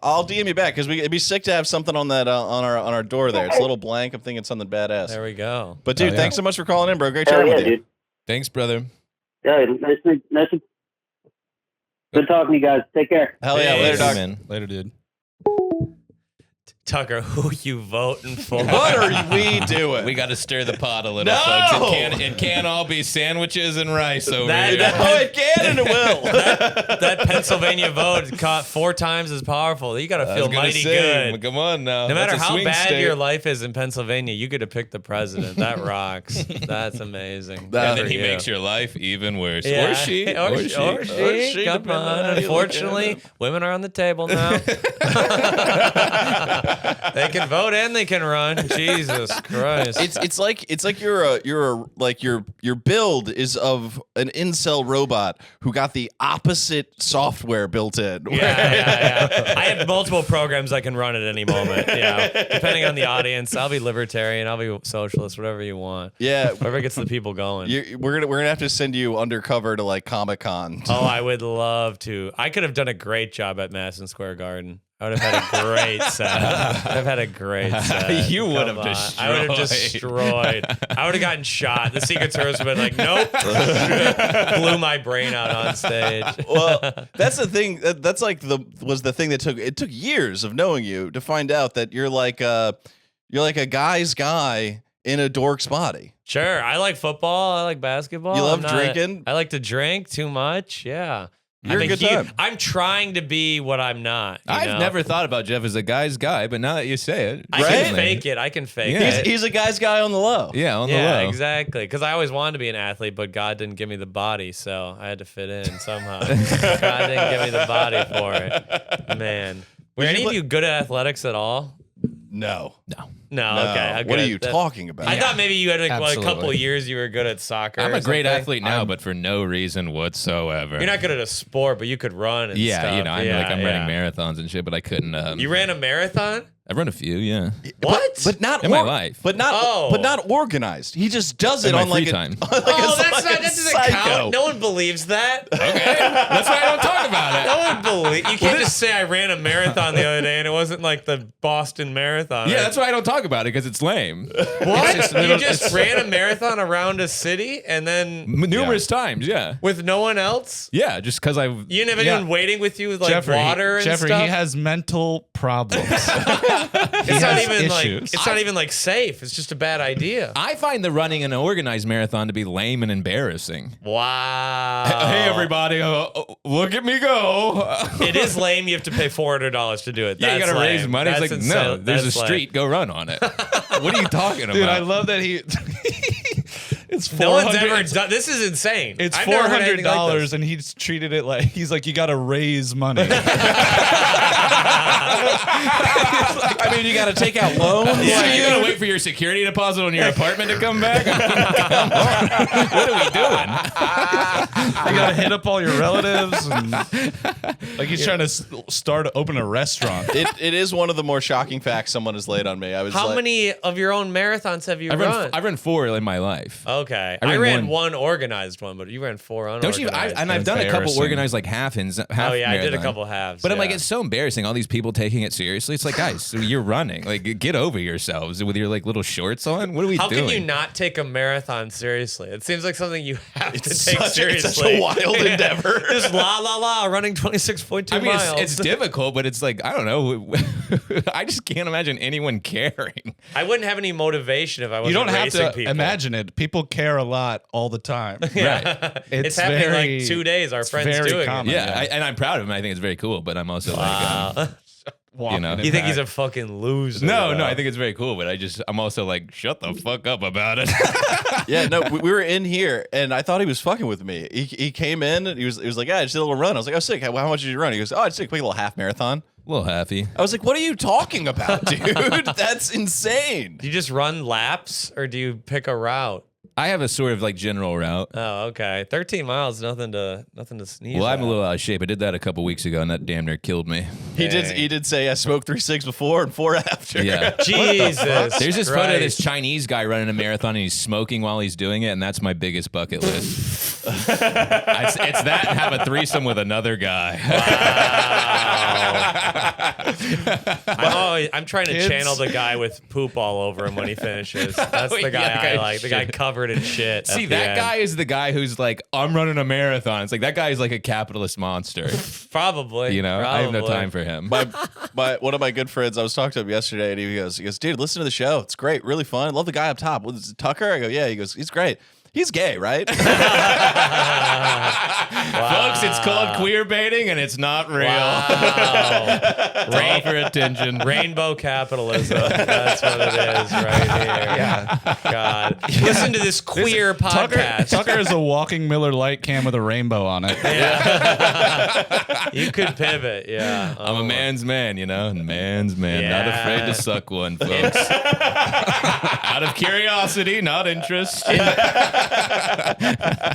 I'll DM you back because it'd be sick to have something on that on our door there. It's a little blank. I'm thinking something badass. There we go. But dude, yeah. thanks so much for calling in, bro. Great Hell chatting yeah, with you. dude. Thanks, brother. Yeah, good talking to you guys. Take care. Hell yeah, later, dog. man. Later, dude. Tucker, who you voting for? What are we doing? We got to stir the pot a little, No! folks. It can't all be sandwiches and rice over That- here. No, it can and it will. that Pennsylvania vote caught 4 times as powerful. You got to I feel was gonna mighty say, good. Come on now. No matter That's a how swing bad state. your life is in Pennsylvania, you get to pick the president. That rocks. That's amazing. And Good then for he you. makes your life even worse. Yeah. Or she. Or she. Or she, Come depending on on. how you look Unfortunately, at it. women are on the table now. They can vote and they can run. Jesus Christ. It's like your build is of an incel robot who got the opposite software built in. Yeah. I have multiple programs I can run at any moment. Yeah. Depending on the audience, I'll be libertarian, I'll be socialist, whatever you want. Yeah. Whatever gets the people going. We're gonna have to send you undercover to like Comic-Con. Oh, I would love to. I could have done a great job at Madison Square Garden. I would have had a great set. I would have had a great set. You would Come have on. I would have destroyed. I would have gotten shot. The Secret Service would have been like, nope. Blew my brain out on stage. Well, that's the thing. That's like the thing that took years of knowing you to find out that you're like a guy's guy in a dork's body. Sure. I like football. I like basketball. You love I'm not- drinking? I like to drink too much. Yeah. You're a good time. I'm trying to be what I'm not. you I've know? never thought about Jeff as a guy's guy, but now that you say it, I can Right? fake it. I can fake Yeah. it. He's a guy's guy on the low. Yeah, on the Yeah, low. exactly. Because I always wanted to be an athlete, but God didn't give me the body, so I had to fit in somehow. God didn't give me the body for it. Man. Were any of you good at athletics at all? No. No, okay. What are you talking about? I thought maybe you had like a Absolutely. couple of years you were good at soccer. I'm or a great something. athlete now, but for no reason whatsoever. You're not good at a sport, but you could run and yeah, stuff. you know, I'm running marathons and shit, but I couldn't. You ran a marathon? I've run a few, yeah. What? But not In my life. But not organized. He just does it In my on like free a, time. like Oh, a, that's like not, a that doesn't psycho. count. No one believes that. Okay, that's why I don't talk about it. No one believes. You can't just say I ran a marathon the other day and it wasn't like the Boston Marathon. Yeah, that's why I don't talk about it because it's lame. What? just You little- just ran a marathon around a city and then Numerous times, yeah. with no one else? Yeah, just because I. You didn't have anyone waiting with you with like Jeffrey, water and Jeffrey, stuff? he has mental problems. It's not has even like issues. it's not even like safe. It's just a bad idea. I find the running an organized marathon to be lame and embarrassing. Wow. Hey, everybody, look at me go. It is lame. You have to pay $400 to do it. Yeah, you That's gotta lame. raise money. It's That's like, insane. no, there's That's a lame. street. Go run on it. What are you talking about? Dude, I love that he. It's No one's $400 ever done. This is insane. It's I've never heard anything like $400, this. and he's treated it like he's like, you got to raise money. I mean, you got to take out loans. Yeah, you gotta wait for your security deposit on your apartment to come back. Come on. What are we doing? You got to hit up all your relatives, and like he's trying to open a restaurant. It is one of the more shocking facts someone has laid on me. I was How like, many of your own marathons have you I've run? run 4 in my life. Okay, I I ran ran one organized one, but you ran 4 unorganized. Don't you? I've done a couple Embarrassing. organized like half Oh yeah, I did a marathon. couple halves. But I'm like, yeah. it's so embarrassing. All these people taking it seriously. It's like, guys, you're running. Like, get over yourselves with your like little shorts on. What are we How doing? can you not take a marathon seriously? It seems like something you have to take it's seriously. such a wild endeavor. Just la running 26.2 I mean, miles. it's difficult, but it's like, I don't know. I just can't imagine anyone caring. I wouldn't have any motivation if I wasn't You don't have racing to people. imagine it. People care a lot all the time. Yeah. It's happening very- like 2 days. Our it's friends very doing common. it. Yeah, and I'm proud of him. I think it's very cool, but I'm also like, Walking You know. it You think back. he's a fucking loser? no, though. I think it's very cool, but I'm also like, shut the fuck up about it. Yeah, no, we were in here, and I thought he was fucking with me. He came in, and he was like, yeah, I just did a little run. I was like, oh, sick. How much did you run? He goes, oh, I just did a quick little half marathon. A little happy. I was like, what are you talking about, dude? That's insane. Do you just run laps or do you pick a route? I have a sort of like general route. Oh, okay. 13 miles, nothing to sneeze. Well, I'm a at. little out of shape. I did that a couple weeks ago, and that damn near killed me. He did say I smoked 3 cigs before and 4 after. Yeah. Jesus. There's this photo of this Christ. Chinese guy running a marathon, and he's smoking while he's doing it, and that's my biggest bucket list. it's that and have a threesome with another guy. I'm trying to Kids. channel the guy with poop all over him when he finishes. That's the guy Yeah, I okay, like. The guy shit. covered in shit. See, at the that end. guy is the guy who's like, I'm running a marathon. It's like, that guy is like a capitalist monster. Probably. You know, I have no probably. time for him. My one of my good friends, I was talking to him yesterday, and he goes, dude, listen to the show. It's great, really fun. I love the guy up top. What is it, Tucker? I go, yeah. He goes, he's great. He's gay, right? Folks, it's called queer baiting, and it's not real. Wow. It's all for attention. Rainbow capitalism. That's what it is right here. Yeah. God. Listen to this queer podcast. Tucker is a walking Miller Lite can with a rainbow on it. Yeah. You could pivot. Yeah. I'm a man's man, you know? Man's man. Not Yeah. afraid to suck one, folks. Out of curiosity, not interest.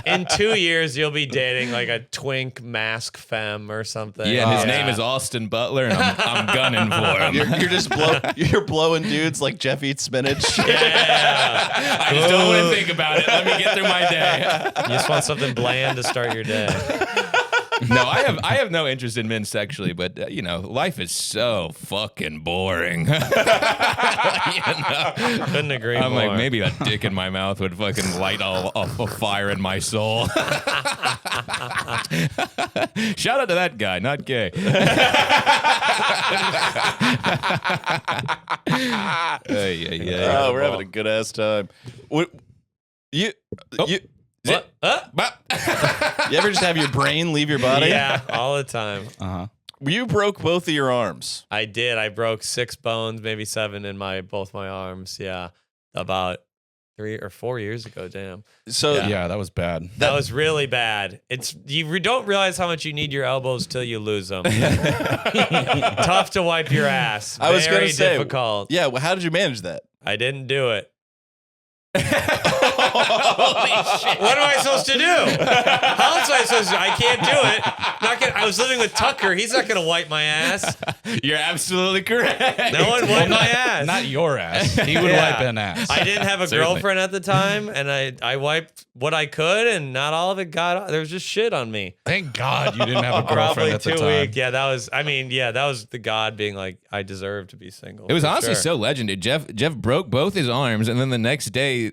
In 2 years, you'll be dating like a twink mask femme or something. Yeah, and his name is Austin Butler, and I'm gunning for him. You're just you're blowing dudes like Jeff eats spinach. Yeah. I just don't want to think about it. Let me get through my day. You just want something bland to start your day. No, I have no interest in men sexually, but you know, life is so fucking boring. You know? Couldn't agree I'm more. like, maybe a dick in my mouth would fucking light a fire in my soul. Shout out to that guy, not gay. Oh, we're having a good ass time. What you What? you ever just have your brain leave your body? Yeah, all the time. You broke both of your arms. I did. I broke 6 bones, maybe 7 in both my arms. Yeah, about 3 or 4 years ago. Damn, So Yeah, that was bad. that was really bad. Don't realize how much you need your elbows till you lose them. Tough to wipe your ass. I was Very gonna say, difficult. yeah. Well, how did you manage that? I didn't do it. Holy shit. What am I supposed to do? How else am I supposed to? I can't do it. I was living with Tucker. He's not going to wipe my ass. You're absolutely correct. No one wiped my ass. Not your ass. He would wipe an ass. I didn't have a Certainly. girlfriend at the time, and I wiped what I could, and not all of it got. There was just shit on me. Thank God you didn't have a girlfriend Probably at the 2 time. weeks. Yeah, that was. I mean, yeah, that was the God being like, I deserve to be single. It was for honestly sure. so legendary. Jeff broke both his arms, and then the next day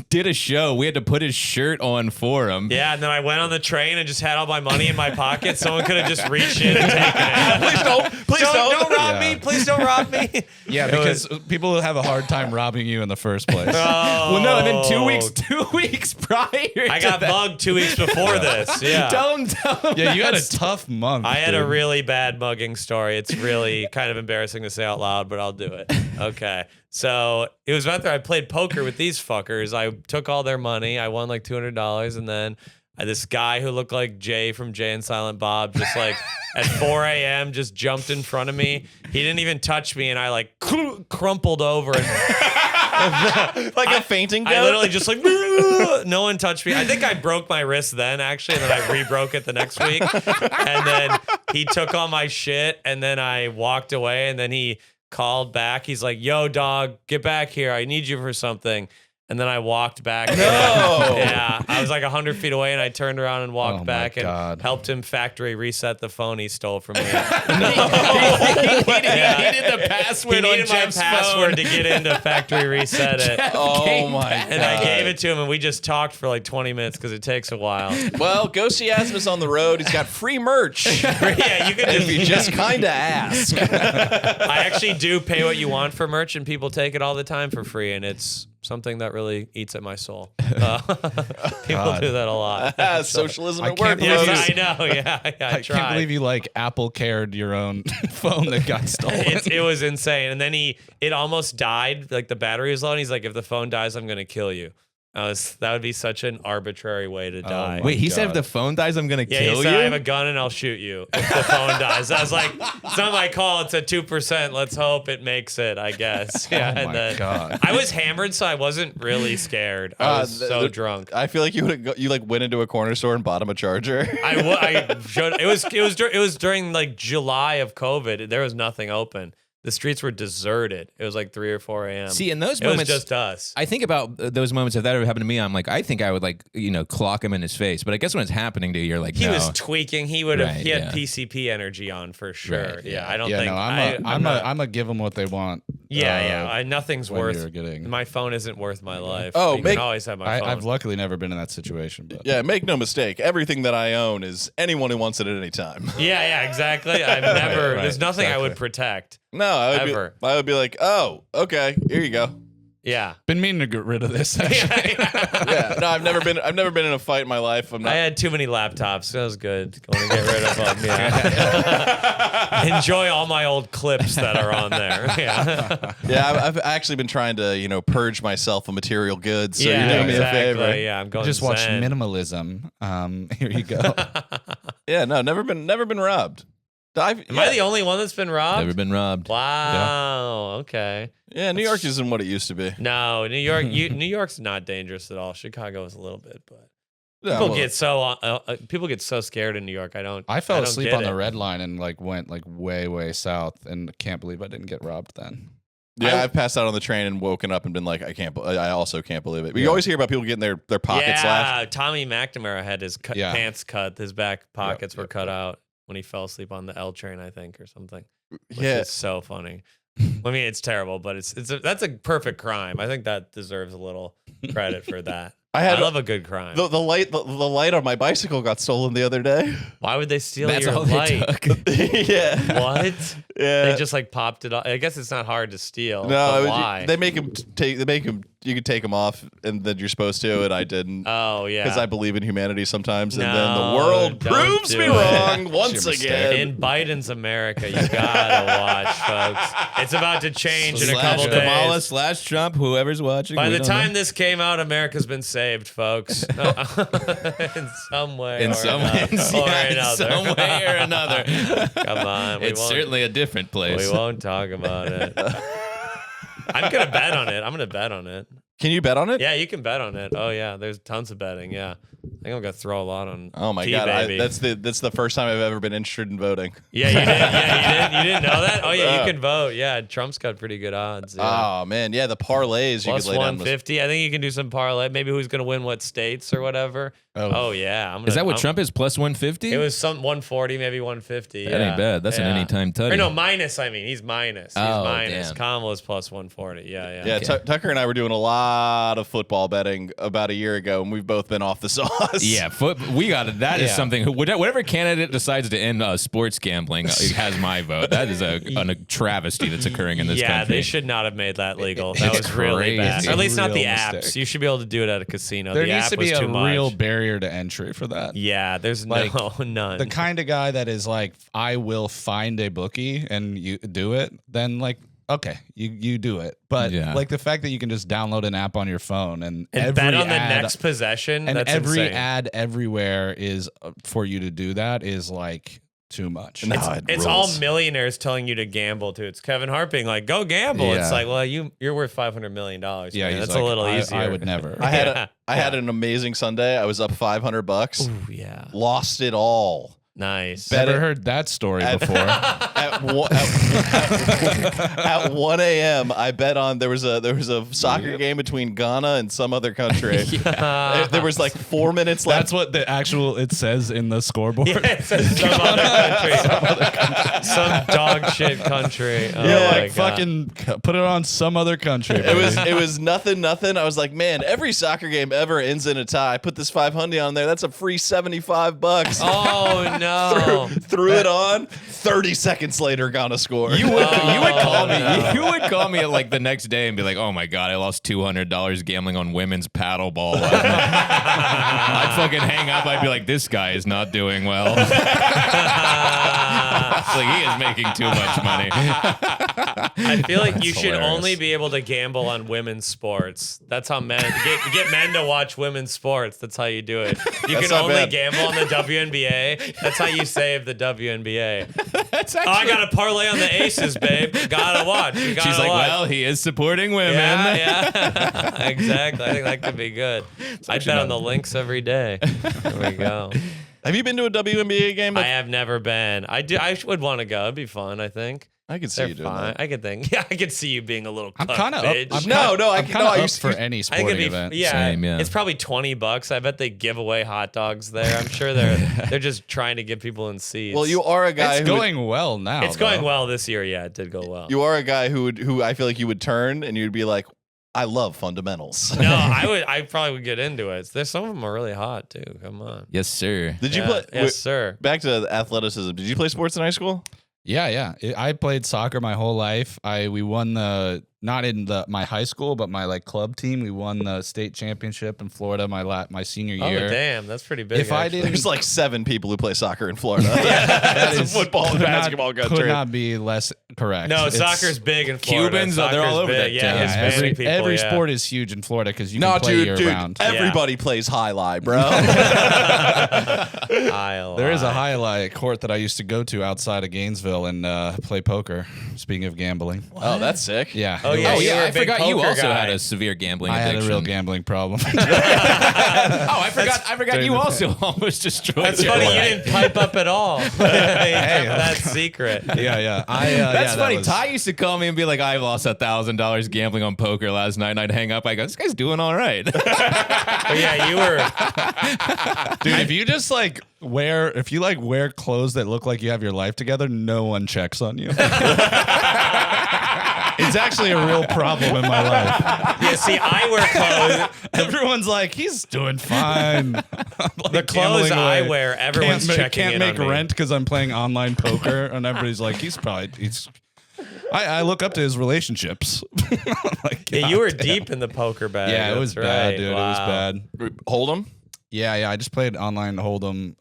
did a show. We had to put his shirt on for him. Yeah, and then I went on the train and just had all my money in my pocket. Someone could have just reached in and taken it. Please Don't rob Yeah. me. Please don't rob me. Yeah, It because people have a hard time robbing you in the first place. Oh. Well, no, and then 2 weeks prior, I to got that, mugged 2 weeks before this. Yeah. Tell him. Yeah, you had a tough month. I had a dude. really bad mugging story. It's really kind of embarrassing to say out loud, but I'll do it. Okay. So it was after I played poker with these fuckers. I took all their money. I won like $200. And then this guy who looked like Jay from Jay and Silent Bob just like at 4 a.m. just jumped in front of me. He didn't even touch me. And I like crumpled over and Like a fainting goat? I literally just like, no one touched me. I think I broke my wrist then, actually, and then I re-broke it the next week. And then he took all my shit, and then I walked away, and then he called back. He's like, yo, dog, get back here. I need you for something. And then I walked back. No. Yeah, I was like 100 feet away, and I turned around and walked Oh my back and God. helped him factory reset the phone he stole from me. he did the password He needed on my Jeff's password phone. to get into factory reset it. Oh my god. And I gave it to him, and we just talked for like 20 minutes because it takes a while. Well, go see Asmus on the road. He's got free merch Yeah, you can if you just. just kind of ask. I actually do pay what you want for merch, and people take it all the time for free, and it's something that really eats at my soul. People do that a lot. Socialism I at can't work. believe Yes, folks. I know. Yeah, I I tried. can't believe you like Apple cared your own phone that got stolen. It was insane. And then it almost died. Like the battery was low, and he's like, if the phone dies, I'm going to kill you. That would be such an arbitrary way to die. Wait, he said if God. the phone dies, I'm gonna Yeah, kill he said, you. I have a gun and I'll shoot you if the phone dies. I was like, it's not my call. It's at 2%. Let's hope it makes it, I guess. Yeah, Oh and my then God. I was hammered, so I wasn't really scared. I was so drunk. I feel like you like went into a corner store and bought him a charger. It was during like July of COVID. There was nothing open. The streets were deserted. It was like 3 or 4 a.m. See, in those it was moments, just us. I think about those moments. If that ever happened to me, I'm like, I think I would like, clock him in his face. But I guess when it's happening to you, you're like, He no. was tweaking. He would have. Right, he had yeah. PCP energy on for sure. Right, yeah. yeah. I don't Yeah, think. no, I'm not- I'm a give them what they want. Nothing's when worth. you're getting- My phone isn't worth my life. Oh, you make- can always have my phone. I've luckily never been in that situation, but Yeah, make no mistake. Everything that I own is anyone who wants it at any time. yeah, exactly. I've never. right, there's nothing I would exactly. protect. No, Ever. I would be like, oh, okay, here you go. Yeah. been meaning to get rid of this. Actually. Yeah, no, I've never been in a fight in my life. I'm I not. had too many laptops. That was good. Going to get rid of them. Yeah. Enjoy all my old clips that are on there. Yeah. Yeah, I've actually been trying to purge myself of material goods. So yeah, you're doing me a exactly. favor. Yeah, I'm going. Just watch zen. minimalism. Here you go. Yeah, no, never been robbed. Am I the only one that's been robbed? Never been robbed. Wow. Okay. Yeah, New York isn't what it used to be. No, New York. New York's not dangerous at all. Chicago is a little bit, but Yeah, people well, get so scared in New York. I fell don't asleep get on the it. red line and went way south, and can't believe I didn't get robbed then. yeah, I've passed out on the train and woken up and been like, I also can't believe it. But you Yeah. always hear about people getting their pockets slashed. Yeah, Tommy McNamara had his pants cut. His back pockets were cut out when he fell asleep on the L train, I think, or something. Which Yeah. is so funny. I mean, it's terrible, but that's a perfect crime. I think that deserves a little credit for that. I love a good crime. The light on my bicycle got stolen the other day. Why would they steal That's your all they light? took. Yeah. What? Yeah. They just like popped it off. I guess it's not hard to steal. No, but it was- why? they make him take. They make him. You can take them off, and then you're supposed to, and I didn't. Oh yeah. Because I believe in humanity sometimes, and then No, the world don't proves do me it. wrong once your mistake. again. In Biden's America, you gotta watch, folks. It's about to change in a couple Slash Kamala days. slash Trump, whoever's watching. By we the don't time know. this came out, America's been saved, folks. In some way. in or some another. ways, Or yeah, in another. some way or another. Come on. It's certainly a different place. We won't talk about it. I'm gonna bet on it. I'm gonna bet on it. Can you bet on it? Yeah, you can bet on it. Oh yeah, there's tons of betting. Yeah, I think I'm gonna throw a lot on. Oh my T, god, baby. that's the first time I've ever been interested in voting. Yeah, you did. Yeah, you didn't know that? Oh yeah, you can vote. Yeah, Trump's got pretty good odds. Yeah. Oh man, yeah, the parlays you Plus could lay down. 150. I think you can do some parlay. Maybe who's gonna win what states or whatever. Oh yeah, Is that what Trump is? Plus 150? It was some 140, maybe 150. That ain't bad. That's an anytime tutty. Or no, minus. I mean, he's minus. He's Oh, minus. damn. Kamala's plus 140. Yeah. Yeah, Tucker and I were doing a lot of football betting about a year ago, and we've both been off the sauce. Yeah, we got it. That is something. Whatever candidate decides to end sports gambling has my vote. That is a travesty that's occurring in this country. Yeah, they should not have made that legal. That was really bad. crazy. Or at least not the Real apps. mistake. You should be able to do it at a casino. There the needs app to be was a too much. real barrier to entry for that. Yeah, there's Like, none. The kind of guy that is like, I will find a bookie and you do it, then like, okay, you do it. But like the fact that you can just download an app on your phone and every bet on the ad, next possession. and that's every insane. ad everywhere is for you to do that is like too much. No, It's all millionaires telling you to gamble too. It's Kevin Hart being like, "Go gamble." Yeah. It's like, well, you're worth $500 million. Yeah, man. he's That's like, a little easier. I would never. I had an amazing Sunday. I was up $500. Ooh, yeah, Lost it all. nice. Never heard that story before. At 1 a.m. I bet on there was a soccer game between Ghana and some other country. There was like 4 minutes left. That's what it says in the scoreboard. Yeah, it says some other country. Some dog shit country. Oh Yeah, my like God. fucking put it on some other country. It was nothing. I was like, man, every soccer game ever ends in a tie. I put this 500 on there. That's a free $75. Oh no. Threw it on. 30 seconds later, Ghana scored. You would call me. You would call me like the next day and be like, "Oh my god, I lost $200 gambling on women's paddleball." I'd fucking hang up. I'd be like, "This guy is not doing well." It's like he is making too much money. I feel like you should hilarious. only be able to gamble on women's sports. That's how men get men to watch women's sports. That's how you do it. You That's can not only bad. gamble on the WNBA. That's how you save the WNBA. That's Oh, I got to parlay on the Aces, babe. Gotta watch. You gotta She's like, watch. "Well, he is supporting women." Yeah, exactly. I think that could be good. I bet on the Lynx every day. There we go. Have you been to a WNBA game? I have never been. I would want to go. It'd be fun. I think. I could see They're you doing fine. that. I could think. Yeah, I could see you being a little. I'm cuck kind of bitch. up. I I'm used for to- any I think sporting it'd be event. Same, yeah. It's probably $20. I bet they give away hot dogs there. I'm sure they're just trying to get people in seats. Well, you are a guy It's who going well now. It's going though. well this year. Yeah, it did go well. you are a guy who I feel like you would turn and you'd be like, I love fundamentals. No, I probably would get into it. There's some of them are really hot too. Come on. Yes, sir. Did you Yeah, play? Yes, sir. Back to athleticism. Did you play sports in high school? Yeah. I played soccer my whole life. We won not in my high school, but my like club team. We won the state championship in Florida my senior year. Oh damn, that's pretty big. If I actually. didn't- There's like 7 people who play soccer in Florida. That That's a is- football and could not- basketball Could country. not be less correct. No, It's- soccer's big in Florida. Cubans, they're all Soccer's over that big. Yeah, town. Yeah, Hispanic people. every yeah. sport is huge in Florida because you No, can play dude, year round. everybody plays highlight, bro. There is a highlight court that I used to go to outside of Gainesville and play poker. Speaking of gambling, Oh, that's sick. yeah. Oh, it yeah, was- you were a I big forgot you poker also guy. had a severe gambling I had addiction. a real gambling problem. I forgot you also almost destroyed That's your funny. You life. didn't pipe up at all. That's secret. yeah. That's funny. Ty used to call me and be like, "I lost $1,000 gambling on poker last night," and I'd hang up. I go, "This guy's doing all right." But yeah, you were. Dude, if you just like wear clothes that look like you have your life together, no one checks on you. It's actually a real problem in my life. Yeah, see, I wear clothes. Everyone's like, he's doing fine. The clothes I wear, everyone's checking can't in make on me. rent because I'm playing online poker, and everybody's like, I look up to his relationships. Like, Yeah, you were God damn. deep in the poker bag. Yeah, it was That's bad, right. dude. Wow. It was bad. Hold 'em. Yeah. I just played online Hold'em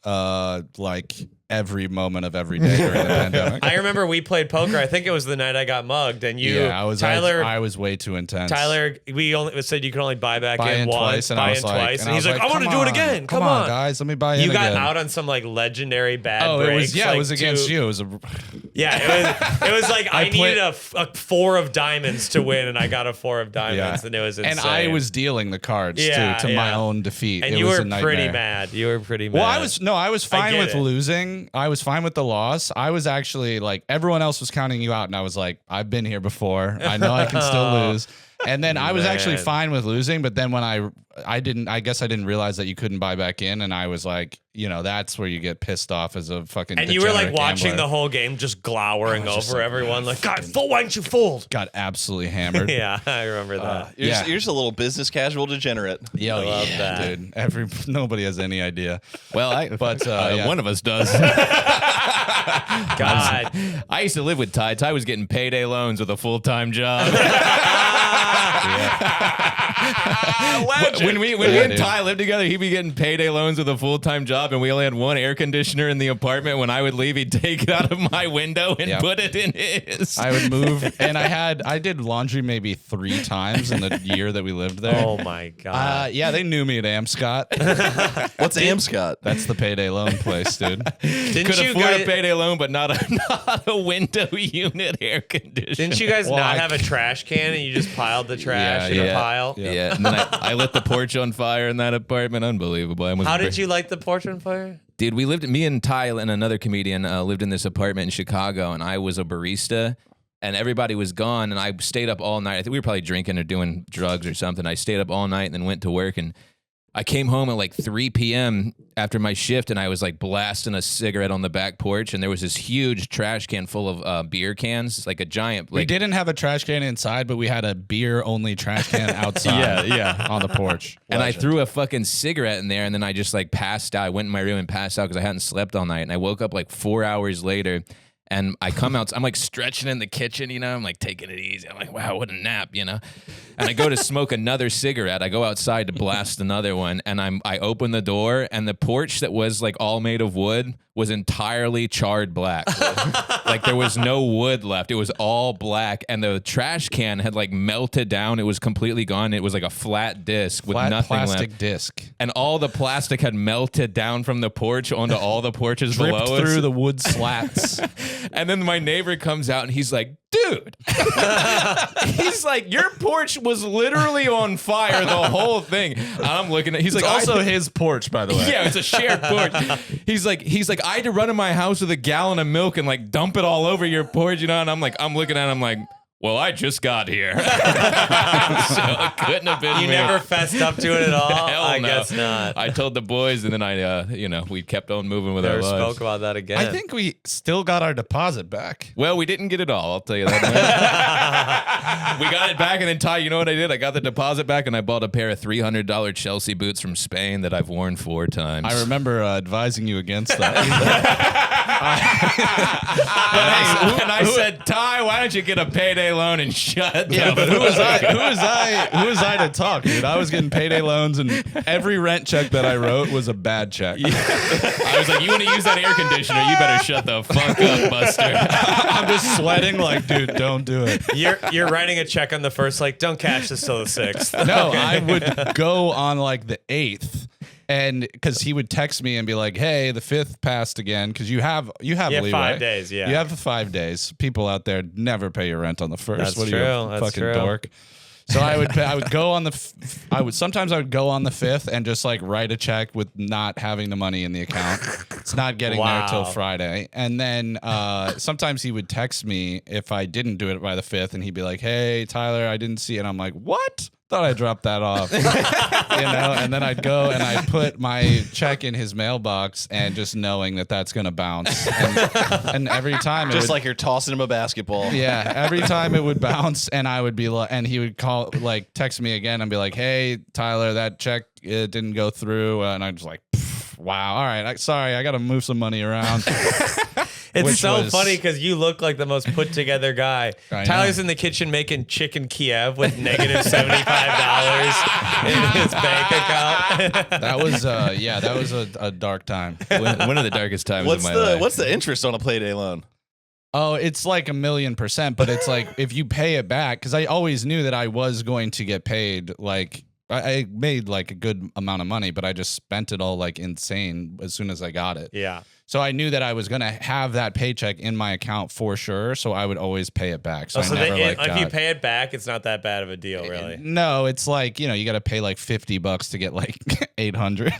like every moment of every day during the pandemic. I remember we played poker. I think it was the night I got mugged, and I was way too intense. Tyler, we only said you could only buy back buy in twice, once, and I was like, and he's like, I want to do it again. Come on, guys, let me buy in. You got again. out on some like legendary bad Oh, breaks. it was against you. It was it was like I needed a 4 of diamonds to win, and I got a 4 of diamonds, and it was insane. And I was dealing the cards to my own defeat. And it you was were a nightmare. pretty mad. You were pretty mad. Well, I was fine with losing. I was fine with the loss. I was actually like, everyone else was counting you out, and I was like, I've been here before. I know I can still lose. And then I was actually fine with losing, but then when I guess I didn't realize that you couldn't buy back in, and I was like, that's where you get pissed off as a fucking. And you were like watching gambler. the whole game, just glowering over everyone, like, God, why didn't you fold? Got absolutely hammered. Yeah, I remember that. You're just a little business casual degenerate. I love that, dude. Nobody has any idea. Well, one of us does. God, I used to live with Ty. Ty was getting payday loans with a full-time job. When we and Ty lived together, he'd be getting payday loans with a full-time job, and we only had one air conditioner in the apartment. When I would leave, he'd take it out of my window and put it in his. I would move, and I did laundry maybe 3 times in the year that we lived there. Oh my God. They knew me at Amscott. What's Amscott? That's the payday loan place, dude. Could afford a payday loan, but not a window unit air conditioner. Didn't you guys not have a trash can, and you just piled the trash in a pile? Yeah. And then I lit the porch on fire in that apartment. Unbelievable. How did you light the porch on fire? Dude, me and Ty and another comedian lived in this apartment in Chicago, and I was a barista, and everybody was gone, and I stayed up all night. I think we were probably drinking or doing drugs or something. I stayed up all night and then went to work, and I came home at like 3 p.m. after my shift, and I was like blasting a cigarette on the back porch, and there was this huge trash can full of beer cans, like a giant. We didn't have a trash can inside, but we had a beer-only trash can outside. On the porch. And I threw a fucking cigarette in there, and then I just like passed out. I went in my room and passed out because I hadn't slept all night, and I woke up like 4 hours later. And I come out, I'm like stretching in the kitchen, I'm like taking it easy. I'm like, wow, what a nap, And I go to smoke another cigarette. I go outside to blast another one, and I open the door, and the porch that was like all made of wood was entirely charred black. Like there was no wood left. It was all black, and the trash can had like melted down. It was completely gone. It was like a flat disc with nothing plastic left. disc. And all the plastic had melted down from the porch onto all the porches below us. Through the wood slats. And then my neighbor comes out and he's like, dude, he's like, your porch was literally on fire, the whole thing. I'm looking at, he's like, also his porch, by the way. Yeah, it's a shared porch. He's like, I had to run in my house with a gallon of milk and like dump it all over your porch, and I'm looking at him like, well, I just got here. So it couldn't have been You me. never fessed up to it at all? Hell I no. guess not. I told the boys, and then we kept on moving with Never our lives. spoke about that again. I think we still got our deposit back. Well, we didn't get it all, I'll tell you that. We got it back, and then Ty, you know what I did? I got the deposit back, and I bought a pair of $300 Chelsea boots from Spain that I've worn 4 times. I remember advising you against that. And I said, Ty, why don't you get a payday loan and shut up? Yeah, but who was I to talk, dude? I was getting payday loans, and every rent check that I wrote was a bad check. I was like, you want to use that air conditioner? You better shut the fuck up, Buster. I'm just sweating like, dude, don't do it. You're writing a check on the first, like, don't cash this till the 6th. No, I would go on like the 8th. And because he would text me and be like, "Hey, the 5th passed again." Because you have leeway. 5 days. Yeah, you have 5 days. People out there never pay your rent on the 1st. That's what true. Are you, a That's fucking true. dork? So I would go on sometimes I would go on the 5th and just like write a check with not having the money in the account. It's not getting there till Friday. And then sometimes he would text me if I didn't do it by the 5th, and he'd be like, "Hey, Tyler, I didn't see it." And I'm like, "What? Thought I dropped that off." And then I'd go and I'd put my check in his mailbox, and just knowing that that's gonna bounce, and every time Just like you're tossing him a basketball. yeah, every time it would bounce, and I would be like, and he would text me again and be like, "Hey, Tyler, that check didn't go through," and I'm just like, "Wow, all right, sorry, I got to move some money around." It's so funny because you look like the most put together guy. Tyler's in the kitchen making chicken Kiev with negative $75 his bank account. That was a dark time. One of the darkest times of my life. What's the interest on a payday loan? Oh, it's like 1,000,000%, but it's like if you pay it back, because I always knew that I was going to get paid. Like I made like a good amount of money, but I just spent it all like insane as soon as I got it. Yeah. So I knew that I was gonna have that paycheck in my account for sure. So I would always pay it back. So I never if you pay it back, it's not that bad of a deal, really. No, it's like you got to pay like $50 to get like 800.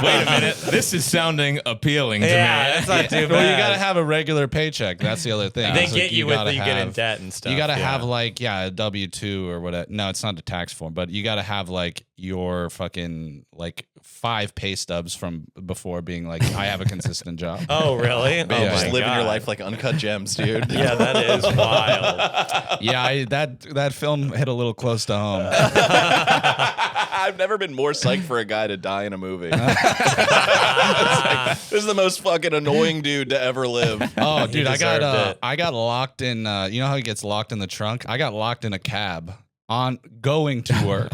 Wait a minute. This is sounding appealing to me. That's not too bad. Well, you got to have a regular paycheck. That's the other thing. They It's get like you with gotta you get in debt and stuff. You got to yeah. have like a W-2 or whatever. No, it's not a tax form, but you got to have like your fucking like 5 pay stubs from before being like I have a consistent job. Oh, really? Man, oh, just my living God. your life like uncut gems, dude. Yeah, that is wild. Yeah, that film hit a little close to home. I've never been more psyched for a guy to die in a movie. It's like, this is the most fucking annoying dude to ever live. Oh, dude, I deserved it. got locked in. You know how he gets locked in the trunk? I got locked in a cab on going to work.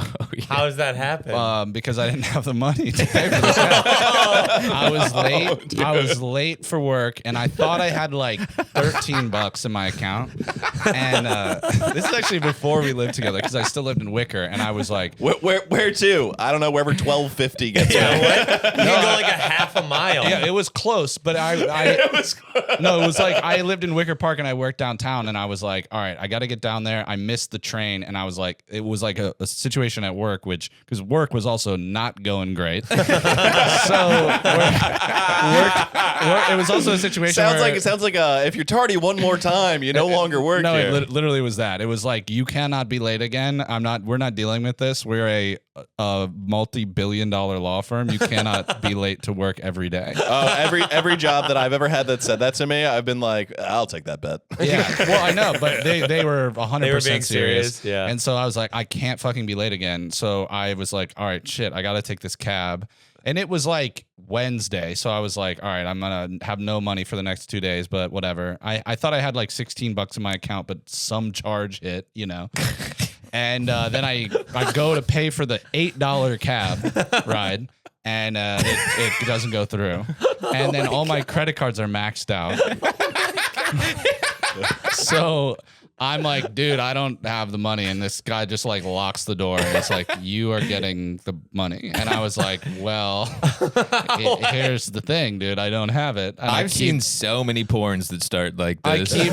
How does that happen? Because I didn't have the money to pay for the cab. I was late. dude. I was late for work, and I thought I had like $13 in my account. And this is actually before we lived together because I still lived in Wicker, and I was like, Where to? I don't know. Wherever 1250 gets me. You can go like a half a mile. yeah, it was close, but It was no, it was like I lived in Wicker Park and I worked downtown, and I was like, all right, I got to get down there. I missed the train, and I was like, it was like a situation at work, because work was also not going great. So it was also a situation. sounds like if you're tardy one more time, you no longer work No, here. it literally was that. It was like you cannot be late again. We're not dealing with this. We're a multi-billion-dollar law firm. You cannot be late to work every day. Every job that I've ever had that said that to me, I've been like, I'll take that bet. Yeah, well, I know, but they were 100% They were being serious, yeah. And so I was like, I can't fucking be late again. So I was like, all right, shit, I got to take this cab. And it was like Wednesday. So I was like, all right, I'm going to have no money for the next 2 days, but whatever. I thought I had like $16 in my account, but some charge hit, And then I go to pay for the $8 cab ride. And it doesn't go through. And then all my credit cards are maxed out. So I'm like, dude, I don't have the money. And this guy just like locks the door and it's like, you are getting the money. And I was like, well, here's the thing, dude. I don't have it. And I've seen so many porns that start like I this. keep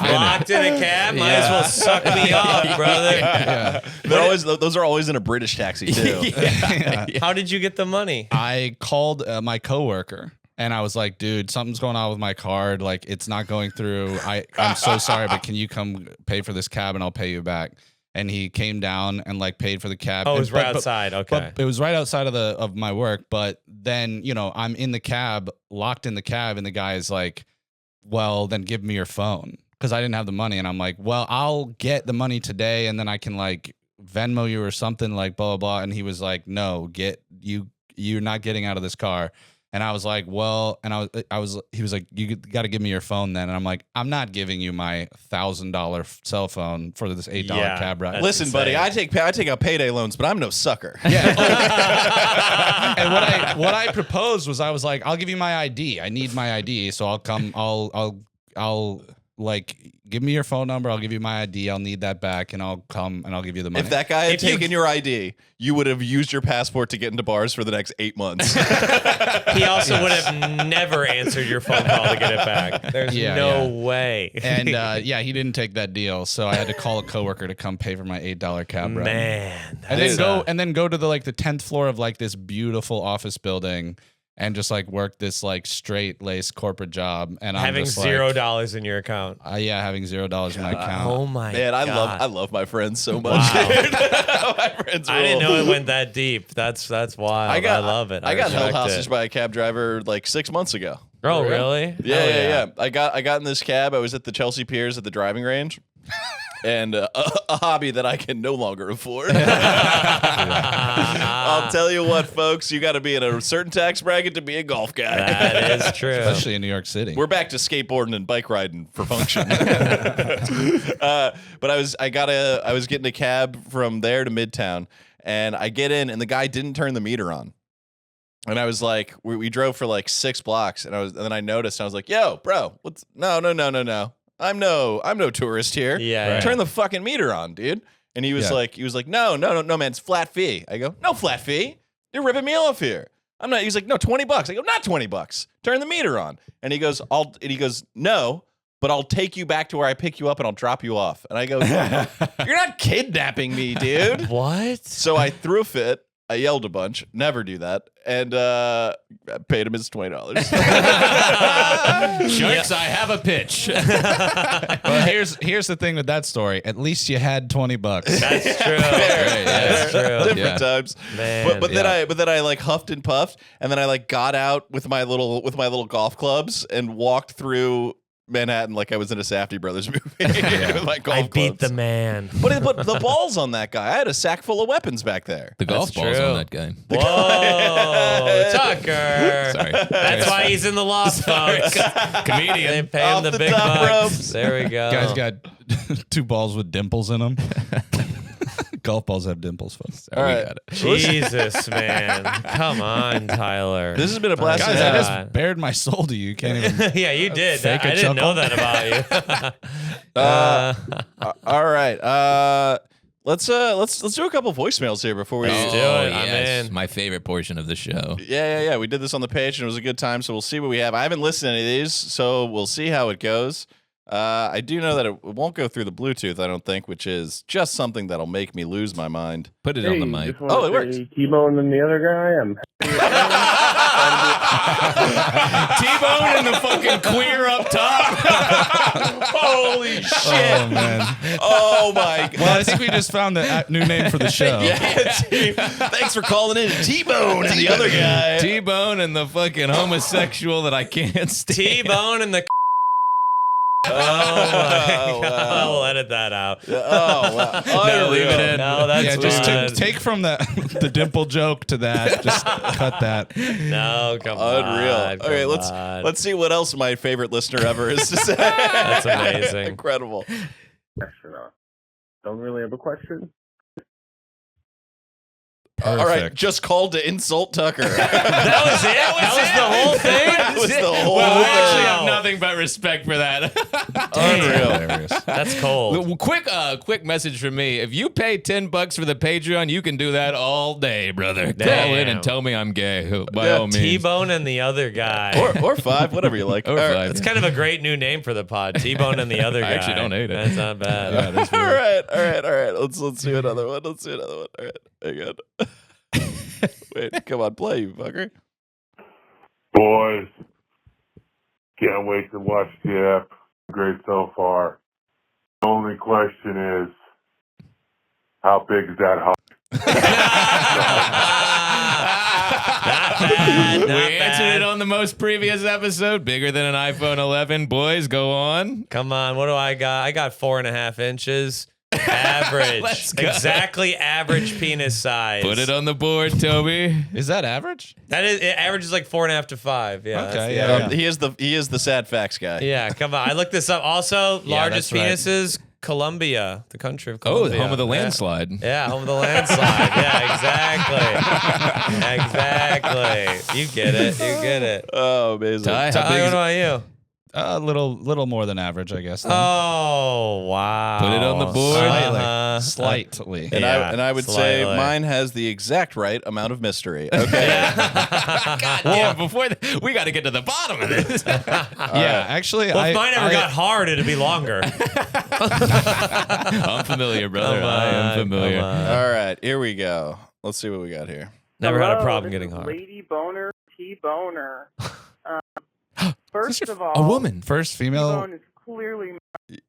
Locked in a cab, might as well suck me off, brother. yeah. Those are always in a British taxi too. How did you get the money? I called my coworker. And I was like, dude, something's going on with my card. Like, it's not going through. I'm so sorry, but can you come pay for this cab and I'll pay you back? And he came down and like paid for the cab. Oh, it was but, right outside. Okay. But it was right outside of my work. But then, I'm in the cab, locked in the cab, and the guy is like, well, then give me your phone. Because I didn't have the money. And I'm like, well, I'll get the money today and then I can like Venmo you or something, like blah, blah, blah. And he was like, no, you're not getting out of this car. And I was like, well, and he was like, you got to give me your phone then. And I'm like, I'm not giving you my $1,000 cell phone for this $8 cab ride. Listen, insane. buddy, I take out payday loans, but I'm no sucker. Yeah. And what I proposed was, I was like, I'll give you my ID. I need my ID. So I'll come, I'll like, give me your phone number. I'll give you my ID. I'll need that back, and I'll come and I'll give you the money. If that guy had If you- taken your ID, you would have used your passport to get into bars for the next 8 months. He also would have never answered your phone call to get it back. There's no way. And he didn't take that deal, so I had to call a coworker to come pay for my $8 cab ride. Man. And then go to the 10th floor of like this beautiful office building and just like work this like straight laced corporate job, and I'm having just $0 in your account. having $0 in my account. Oh my Man, God. I love my friends so much. Wow. Dude. My friends I didn't rule. know it went that deep. That's wild. I love it. I got held respect hostage it. by a cab driver like 6 months ago. Oh, really? Yeah, Hell yeah. I got in this cab. I was at the Chelsea Piers at the driving range. and a hobby that I can no longer afford. I'll tell you what, folks, you got to be in a certain tax bracket to be a golf guy. That is true. Especially in New York City. We're back to skateboarding and bike riding for function. But I was getting a cab from there to Midtown, and I get in, and the guy didn't turn the meter on. And I was like, we drove for like 6 blocks, and then I noticed, and I was like, yo, bro, what's no. I'm no tourist here. Yeah. Turn the fucking meter on, dude. And he was like, no, man, it's flat fee. I go, no flat fee. You're ripping me off here. I'm not. He's like, no, $20. I go, not $20. Turn the meter on. And he goes, no, but I'll take you back to where I pick you up and I'll drop you off. And I go, you're not kidnapping me, dude. What? So I threw a fit. I yelled a bunch. Never do that. And I paid him his $20. Sharks, I have a pitch. Well, here's the thing with that story. At least you had $20. That's true. That's true. Different times. Man. But then I like huffed and puffed, and then I like got out with my little golf clubs and walked through Manhattan like I was in a Safdie Brothers movie with my golf I beat clubs. the man. But the balls on that guy. I had a sack full of weapons back there. The golf balls true. on that guy. Whoa, Tucker. Sorry. That's why he's in the loft, folks. Comedian. They pay him Off the the big top bucks. ropes. There we go. Guy's got 2 balls with dimples in them. Golf balls have dimples, folks. All We right. got it. Jesus, man. Come on, Tyler. This has been a blast. Guys, to I have. just bared my soul to you. You can't even. Yeah, you did. Fake I a didn't know chuckle. that about you. All right. Let's do a couple voicemails here before we. Let's do it. I'm yes. in. My favorite portion of the show. Yeah. We did this on the page and it was a good time. So we'll see what we have. I haven't listened to any of these, so we'll see how it goes. I do know that it won't go through the Bluetooth, I don't think, which is just something that'll make me lose my mind. Put it on the mic. Oh, it works. T-Bone and the other guy. T-Bone and the fucking queer up top. Holy shit! Oh man. Oh my god! Well, I think we just found the new name for the show. Thanks for calling in, T-Bone and the other guy. T-Bone and the fucking homosexual that I can't stand. T-Bone and the. Oh my God. wow. We'll edit that out. Oh wow! No, leave it in. No, that's Yeah, just fine. take from the dimple joke to that. Just cut that. No, come on. Unreal. Okay, let's see what else my favorite listener ever is to say. That's amazing. Incredible. Don't really have a question. All right, Perfect. just called to insult Tucker. That was it? That was the whole thing? That was the whole Well, I thing. actually have nothing but respect for that. Unreal. Hilarious. That's cold. Well, quick message from me. If you pay $10 for the Patreon, you can do that all day, brother. Call in and tell me I'm gay. By all means. T-Bone and the other guy. or 5, whatever you like. Or All 5. right. It's kind of a great new name for the pod. T-Bone and the other guy. I actually don't hate it. That's not bad. Yeah, that's All weird. right. Let's do another one. All right, hang on. Wait, come on, play, you fucker. Boys, can't wait to watch the app. Great so far. The only question is, how big is that hog? Not We answered bad. it on the most previous episode. Bigger than an iPhone 11. Boys, go on. Come on, what do I got? I got 4.5 inches. Average. Let's go. Exactly average penis size. Put it on the board, Toby. Is that average? That is, it averages like 4.5 to 5. Yeah. that's Okay, the yeah. average. He is the sad facts guy. Yeah, come on. I looked this up. Also, largest that's right. penises, Colombia, the country of Oh, Colombia. the home of the Yeah. landslide. Yeah, home of the landslide. Yeah, exactly. You get it. Oh, amazing. Ty, how Tyler, big what is about you? A little more than average, I guess. then. Oh, wow. Put it on the board. Slightly. And Yeah, I would say slightly. mine has the exact right amount of mystery. Okay. God damn, we got to get to the bottom of this. Yeah, actually, Well, if mine ever got hard, it'd be longer. I'm familiar, brother. I am familiar. Come on. All right, here we go. Let's see what we got here. Never had a Hello, problem this getting is hard. Lady Boner, T-Boner. First of all, A woman. first female. T-Bone is clearly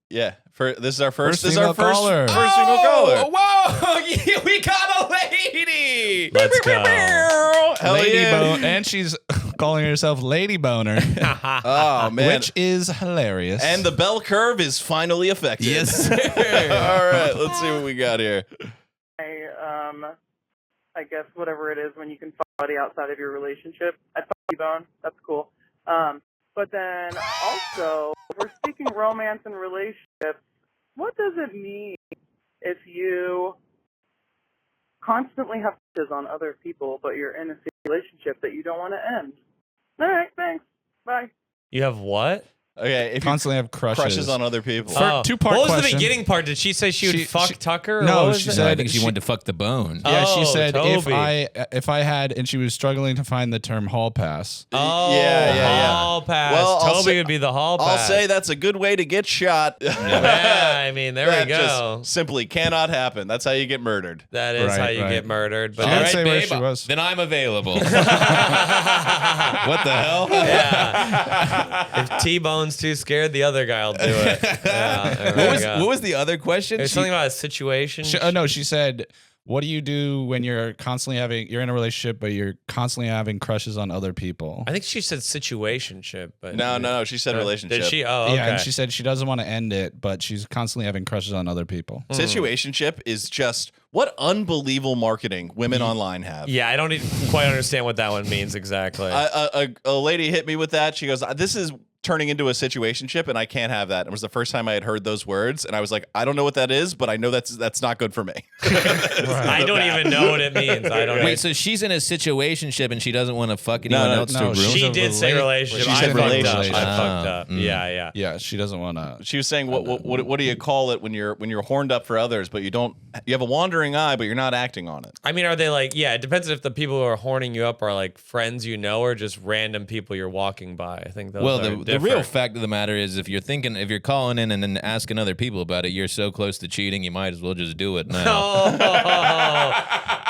Yeah, this is our first. First This is our female first caller. first female caller. Whoa! We got a lady. Let's go. Hell Lady yeah. Bone, and she's calling herself Lady Boner, Oh man, which is hilarious. and the bell curve is finally affected. Yes, sir. All right, let's see what we got here. I guess whatever it is when you can find somebody outside of your relationship. I thought T-Bone, that's cool. But then also, if we're speaking romance and relationships, what does it mean if you constantly have crushes on other people, but you're in a relationship that you don't want to end? All right, thanks. Bye. You have what? Okay, if constantly have crushes on other people. Two-part What was question. the beginning part? Did she say she would fuck Tucker? Or No, what was she it? said I think she wanted to fuck the bone. Yeah, she Oh, said Toby. if I had, and she was struggling to find the term hall pass. Oh, Yeah. hall pass. Well, I'll Toby say- would be the hall I'll pass. say that's a good way to get shot. Yeah, I mean, there That we go. just simply cannot happen. That's how you get murdered. That is Right, how you right. get murdered. But She didn't All right, say where babe, she was. then I'm available. What the hell? yeah, if T-Bone's too scared, the other guy will do it. Yeah, there we go. What was the other question? There's something about a situation. No, she said, "What do you do when you're in a relationship, but you're constantly having crushes on other people?" I think she said situationship, but No, she said relationship. Did she? Oh, okay. Yeah, and she said she doesn't want to end it, but she's constantly having crushes on other people. Situationship is just what unbelievable marketing women online have. Yeah, I don't quite understand what that one means exactly. A lady hit me with that. She goes, "This is turning into a situationship, and I can't have that." It was the first time I had heard those words, and I was like, I don't know what that is, but I know that's not good for me. I don't even know what it means. I don't. Wait, so she's in a situationship and she doesn't want to fuck anyone else to a room? She a did say relationship. She said I fucked up. relationship. I fucked up. Mm. Yeah. Yeah, she doesn't want to. She was saying, what do you call it when you're horned up for others, but you have a wandering eye, but you're not acting on it? I mean, are they like? Yeah, it depends if the people who are horning you up are like friends you know or just random people you're walking by. I think those Well, are the real different. fact of the matter is, if you're calling in and then asking other people about it, you're so close to cheating, you might as well just do it now. Oh,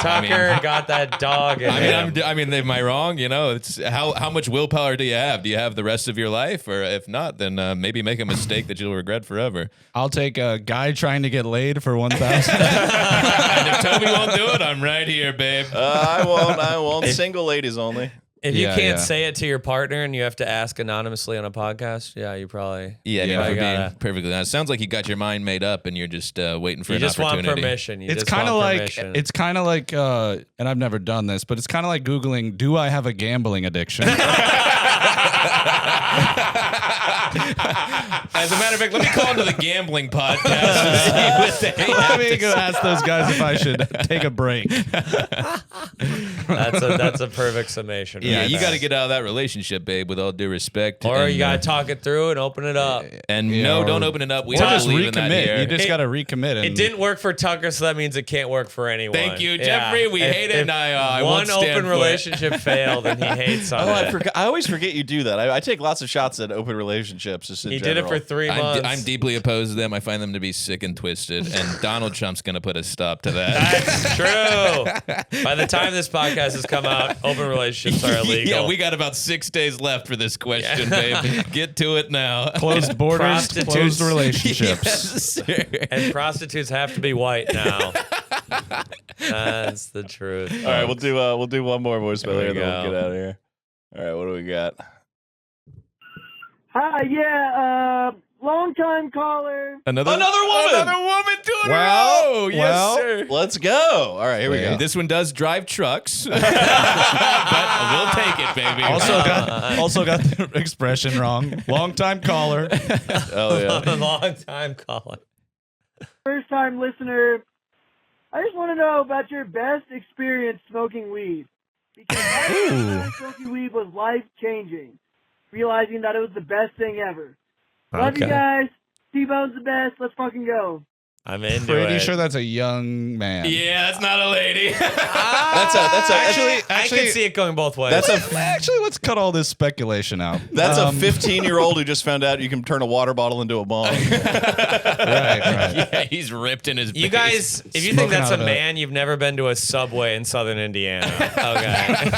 Tucker got that dog in him. Am I wrong? You know, it's how much willpower do you have? Do you have the rest of your life, or if not, then maybe make a mistake that you'll regret forever. I'll take a guy trying to get laid for 1,000. And if Toby won't do it, I'm right here, babe. I won't. Single ladies only. If you Yeah, can't yeah. say it to your partner and you have to ask anonymously on a podcast, yeah, you probably Yeah, you for gotta- being perfectly honest. Sounds like you got your mind made up and you're just waiting for you an just want opportunity. permission. You It's just kind of want like permission. and I've never done this, but it's kind of like Googling, "Do I have a gambling addiction?" As a matter of fact, let me call into the gambling podcast and see what they Let me go ask those guys if I should take a break. that's a perfect summation. Yeah, right you there. got to get out of that relationship, babe, with all due respect. Or and, you got to talk it through and open it up. And Yeah, no, or- don't open it up. We Or don't just believe in that recommit. here. You just got to recommit. And It didn't work for Tucker, so that means it can't work for anyone. Thank you, Yeah. Jeffrey. We hate it, and I one won't stand open for it. relationship failed, and he hates on Oh, it. I forgot. I always forget you do that. I take lots of shots at open relationships. Just in He did it general. for 3 months. I'm deeply opposed to them. I find them to be sick and twisted, and Donald Trump's going to put a stop to that. That's true. By the time this podcast has come out, open relationships are illegal. Yeah, we got about 6 days left for this question, babe. Get to it now. closed borders, Prostitutes. closed relationships. Yes, sir. and prostitutes have to be white now. That's the truth. All right, we'll do one more voicemail There we here, then go. we'll get out of here. All right, what do we got? Hi, yeah, long time caller. Another woman doing Well, yes, well. sir. Let's go. All right, here we Wait. go. This one does drive trucks, but we'll take it, baby. Also got the expression wrong. Long time caller. Oh yeah. Long time calling. First time listener. I just want to know about your best experience smoking weed. Because my experience smoking weed was life changing. Realizing that it was the best thing ever. Love you Okay. guys. T-Bone's the best. Let's fucking go. I'm into Pretty it. sure that's a young man. Yeah, that's not a lady. That's I actually- can see it going both ways. That's a Actually, let's cut all this speculation out. that's a 15-year-old who just found out you can turn a water bottle into a bomb. right. Yeah, he's ripped in his You face. guys, if you Smoking think that's a out of it. man, you've never been to a Subway in Southern Indiana. Okay.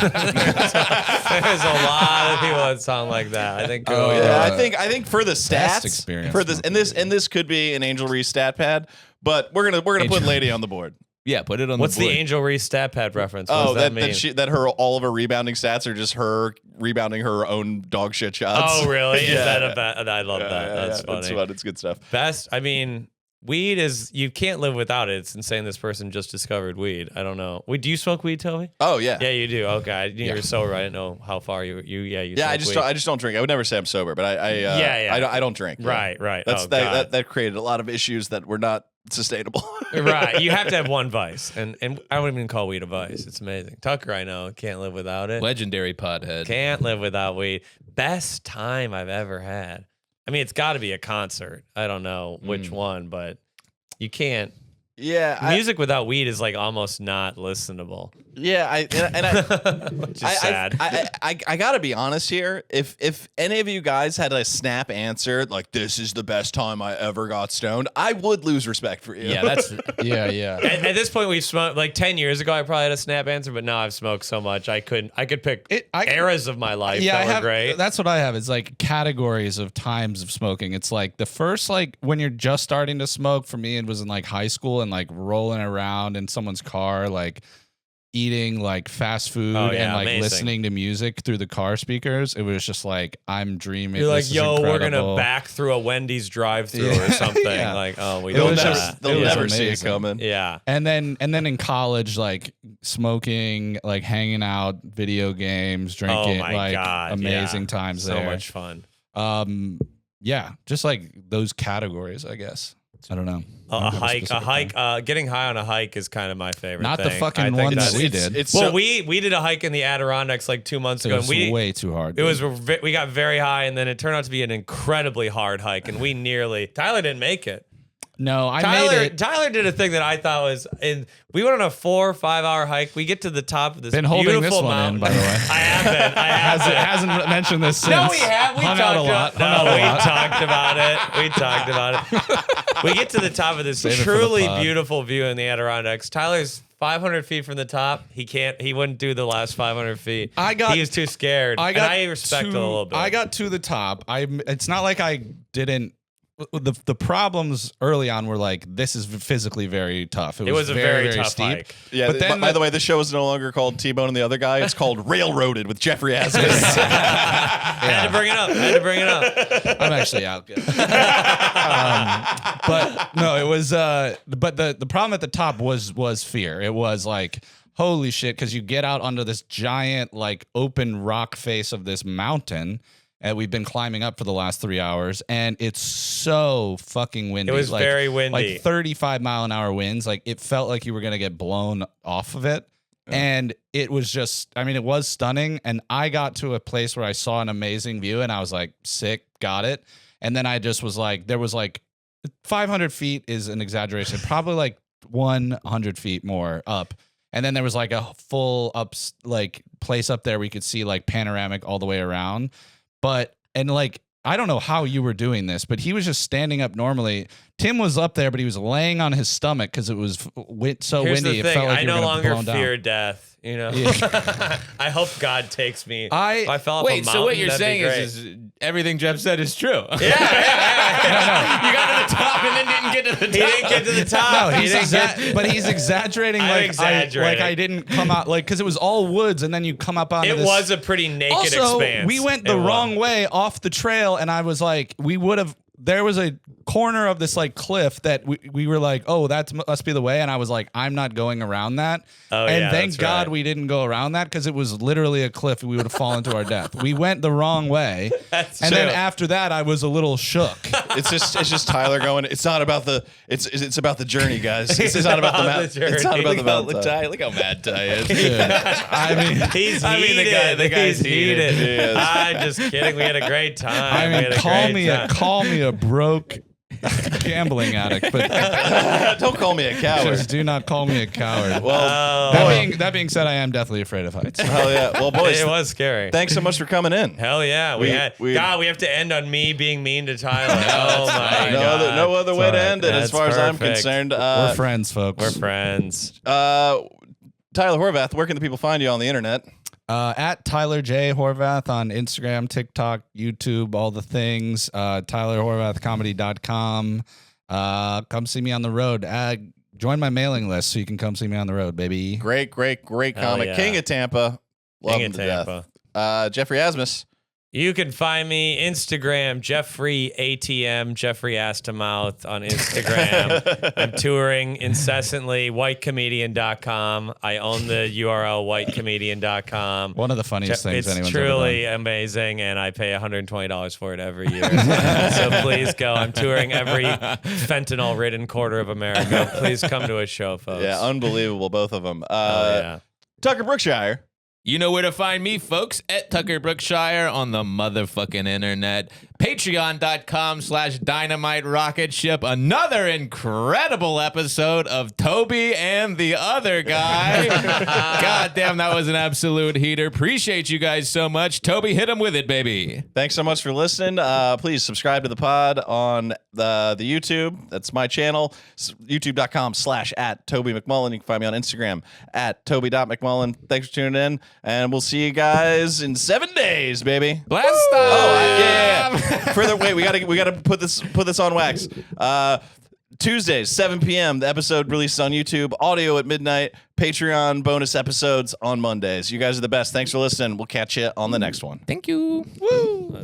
There's a lot of people that sound like that. I think. Oh, Yeah, I think for the stats, experience for this, and this could be an Angel Reese stat pad, but we're gonna put Lady on the board. Yeah, put it on What's the the board. Angel Reese stat pad reference? What Oh, does that mean? that all of her rebounding stats are just her rebounding her own dog shit shots. Oh, really? Is Yeah. that a bad? I love that. That's funny. It's fun. It's good stuff. Best. I mean, weed is, you can't live without it. It's insane. This person just discovered weed. I don't know. Wait, do you smoke weed, Toby? Oh yeah. Yeah, you do. Okay, you're sober. I didn't know how far you. Yeah, you. Yeah, smoke weed. I just don't drink. I would never say I'm sober, but I don't drink. Right. That's Oh, God. that created a lot of issues that were not sustainable. Right. You have to have one vice, and I wouldn't even call weed a vice. It's amazing. Tucker, I know, can't live without it. Legendary pothead. Can't live without weed. Best time I've ever had. I mean, it's got to be a concert. I don't know which one, but you can't. Yeah, Music without weed is like almost not listenable. Which is sad. I gotta be honest here. If any of you guys had a snap answer like this is the best time I ever got stoned, I would lose respect for you. Yeah, that's yeah. At this point, we've smoked like 10 years ago. I probably had a snap answer, but now I've smoked so much I could pick eras of my life that were great. That's what I have. It's like categories of times of smoking. It's like the first, like when you're just starting to smoke. For me, it was in like high school and like rolling around in someone's car, like eating like fast food and like amazing. listening to music through the car speakers. It was just like I'm dreaming. You're like, This is yo, we're gonna incredible. back through a Wendy's drive-through or something. Yeah. Like, oh, we They'll did never, that. they'll It was never see it amazing. coming. Yeah. And then in college, like smoking, like hanging out, video games, drinking, Oh my like God, amazing yeah. times So there. much fun. Yeah, just like those categories, I guess. I don't know. A Specific hike. thing. Getting high on a hike is kind of my favorite. Not the thing. fucking I think one that that's- we did. It's Well, so, we did a hike in the Adirondacks like 2 months It ago, was and way too hard. it dude. was we got very high, and then it turned out to be an incredibly hard hike, and we nearly Tyler didn't make it. No, I made it. Tyler did a thing that I thought was, we went on a 4 or 5 hour hike. We get to the top of this Been holding beautiful this one mountain. in, by the way. I have been. Hasn't mentioned this since. No, we have. We Hung talked out a lot. about. No, we talked about it. We talked about it. We get to the top of this Save it for the truly pod. beautiful view in the Adirondacks. Tyler's 500 feet from the top. He wouldn't do the last 500 feet. He was too scared. And I respect it a little bit. I got to the top. It's not like I didn't. The problems early on were like, this is physically very tough. It was a very tough steep. hike. yeah. But then by the way, the show is no longer called T-Bone and the Other Guy. It's called Railroaded with Geoffrey Asmus. I had to bring it up. I'm actually out good. But no, it was. But the problem at the top was fear. It was like, holy shit, because you get out onto this giant like open rock face of this mountain. And we've been climbing up for the last 3 hours, and it's so fucking windy. It was like, very windy. like 35-mile-an-hour winds. Like it felt like you were gonna get blown off of it. And it was just, I mean, it was stunning. And I got to a place where I saw an amazing view, and I was like, sick, got it. And then I just was like, there was like 500 feet is an exaggeration, probably like 100 feet more up. And then there was like a full like place up there where you could see like panoramic all the way around. And like, I don't know how you were doing this, but he was just standing up normally. Tim was up there, but he was laying on his stomach because it was so Here's windy. the thing. It felt like I you were no gonna longer blown down. fear death. You know, Yeah. I hope God takes me. If I fell off a Wait, mountain, so what you're that'd be saying great. is everything Jeff said is true. yeah. You got to the top and then didn't get to the top. He didn't get to the top. No, He didn't get- but he's exaggerating. I'm Like exaggerating. I didn't come out like because it was all woods, and then you come up onto It this. was a pretty naked Also, expanse. we went the It was. wrong way off the trail, and I was like, we would have. There was a corner of this like cliff that we were like, oh, that must be the way, and I was like, I'm not going around that. Oh, and yeah, thank that's God right. we didn't go around that because it was literally a cliff. We would have fallen to our death. We went the wrong way, That's and then true. after that, I was a little shook. it's just Tyler going. It's not about the. It's about the journey, guys. This is not about the about mountain. the It's not journey. about the Look mountain. how, look how mad Ty is. Dude, I mean, He's I mean, heated. the guy's He's heated. He is. I'm just kidding. We had a great time. I We mean, had a great time. call me a broke gambling addict, but Don't call me a coward. just do not call me a coward. Well, that being said, I am deathly afraid of heights. hell yeah. Well, boys, It was scary. thanks so much for coming in. Hell yeah. We We have to end on me being mean to Tyler. Oh that's my fine. God. No other way to alright. end it, as That's far as I'm perfect. concerned. We're friends, folks. We're friends. Tyler Horvath, where can the people find you on the internet? At Tyler J. Horvath on Instagram, TikTok, YouTube, all the things. TylerHorvathComedy.com. Come see me on the road. Join my mailing list so you can come see me on the road, baby. Great Hell comic. yeah. King of Tampa. Love King him of to Tampa. death. Geoffrey Asmus. You can find me Instagram, Geoffrey ATM, Geoffrey Ass to Mouth on Instagram. I'm touring incessantly, whitecomedian.com. I own the URL whitecomedian.com. One of the funniest things It's anyone's truly ever amazing, and I pay $120 for it every year. So please go. I'm touring every fentanyl-ridden quarter of America. Please come to a show, folks. Yeah, unbelievable, both of them. Yeah. Tucker Brookshire. You know where to find me, folks, at Tucker Brookshire on the motherfucking internet. Patreon.com/Dynamite Rocketship. Another incredible episode of Toby and the Other Guy. God damn, that was an absolute heater. Appreciate you guys so much. Toby, hit him with it, baby. Thanks so much for listening. Please subscribe to the pod on the YouTube. That's my channel. YouTube.com/@Toby McMullen. You can find me on Instagram @Toby.McMullen. Thanks for tuning in, and we'll see you guys in 7 days, baby. Blast off. Oh, yeah. Further, wait, we gotta put this on wax. Tuesdays, 7 p.m. The episode released on YouTube, audio at midnight, Patreon bonus episodes on Mondays. You guys are the best. Thanks for listening. We'll catch you on the next one. Thank you. Woo!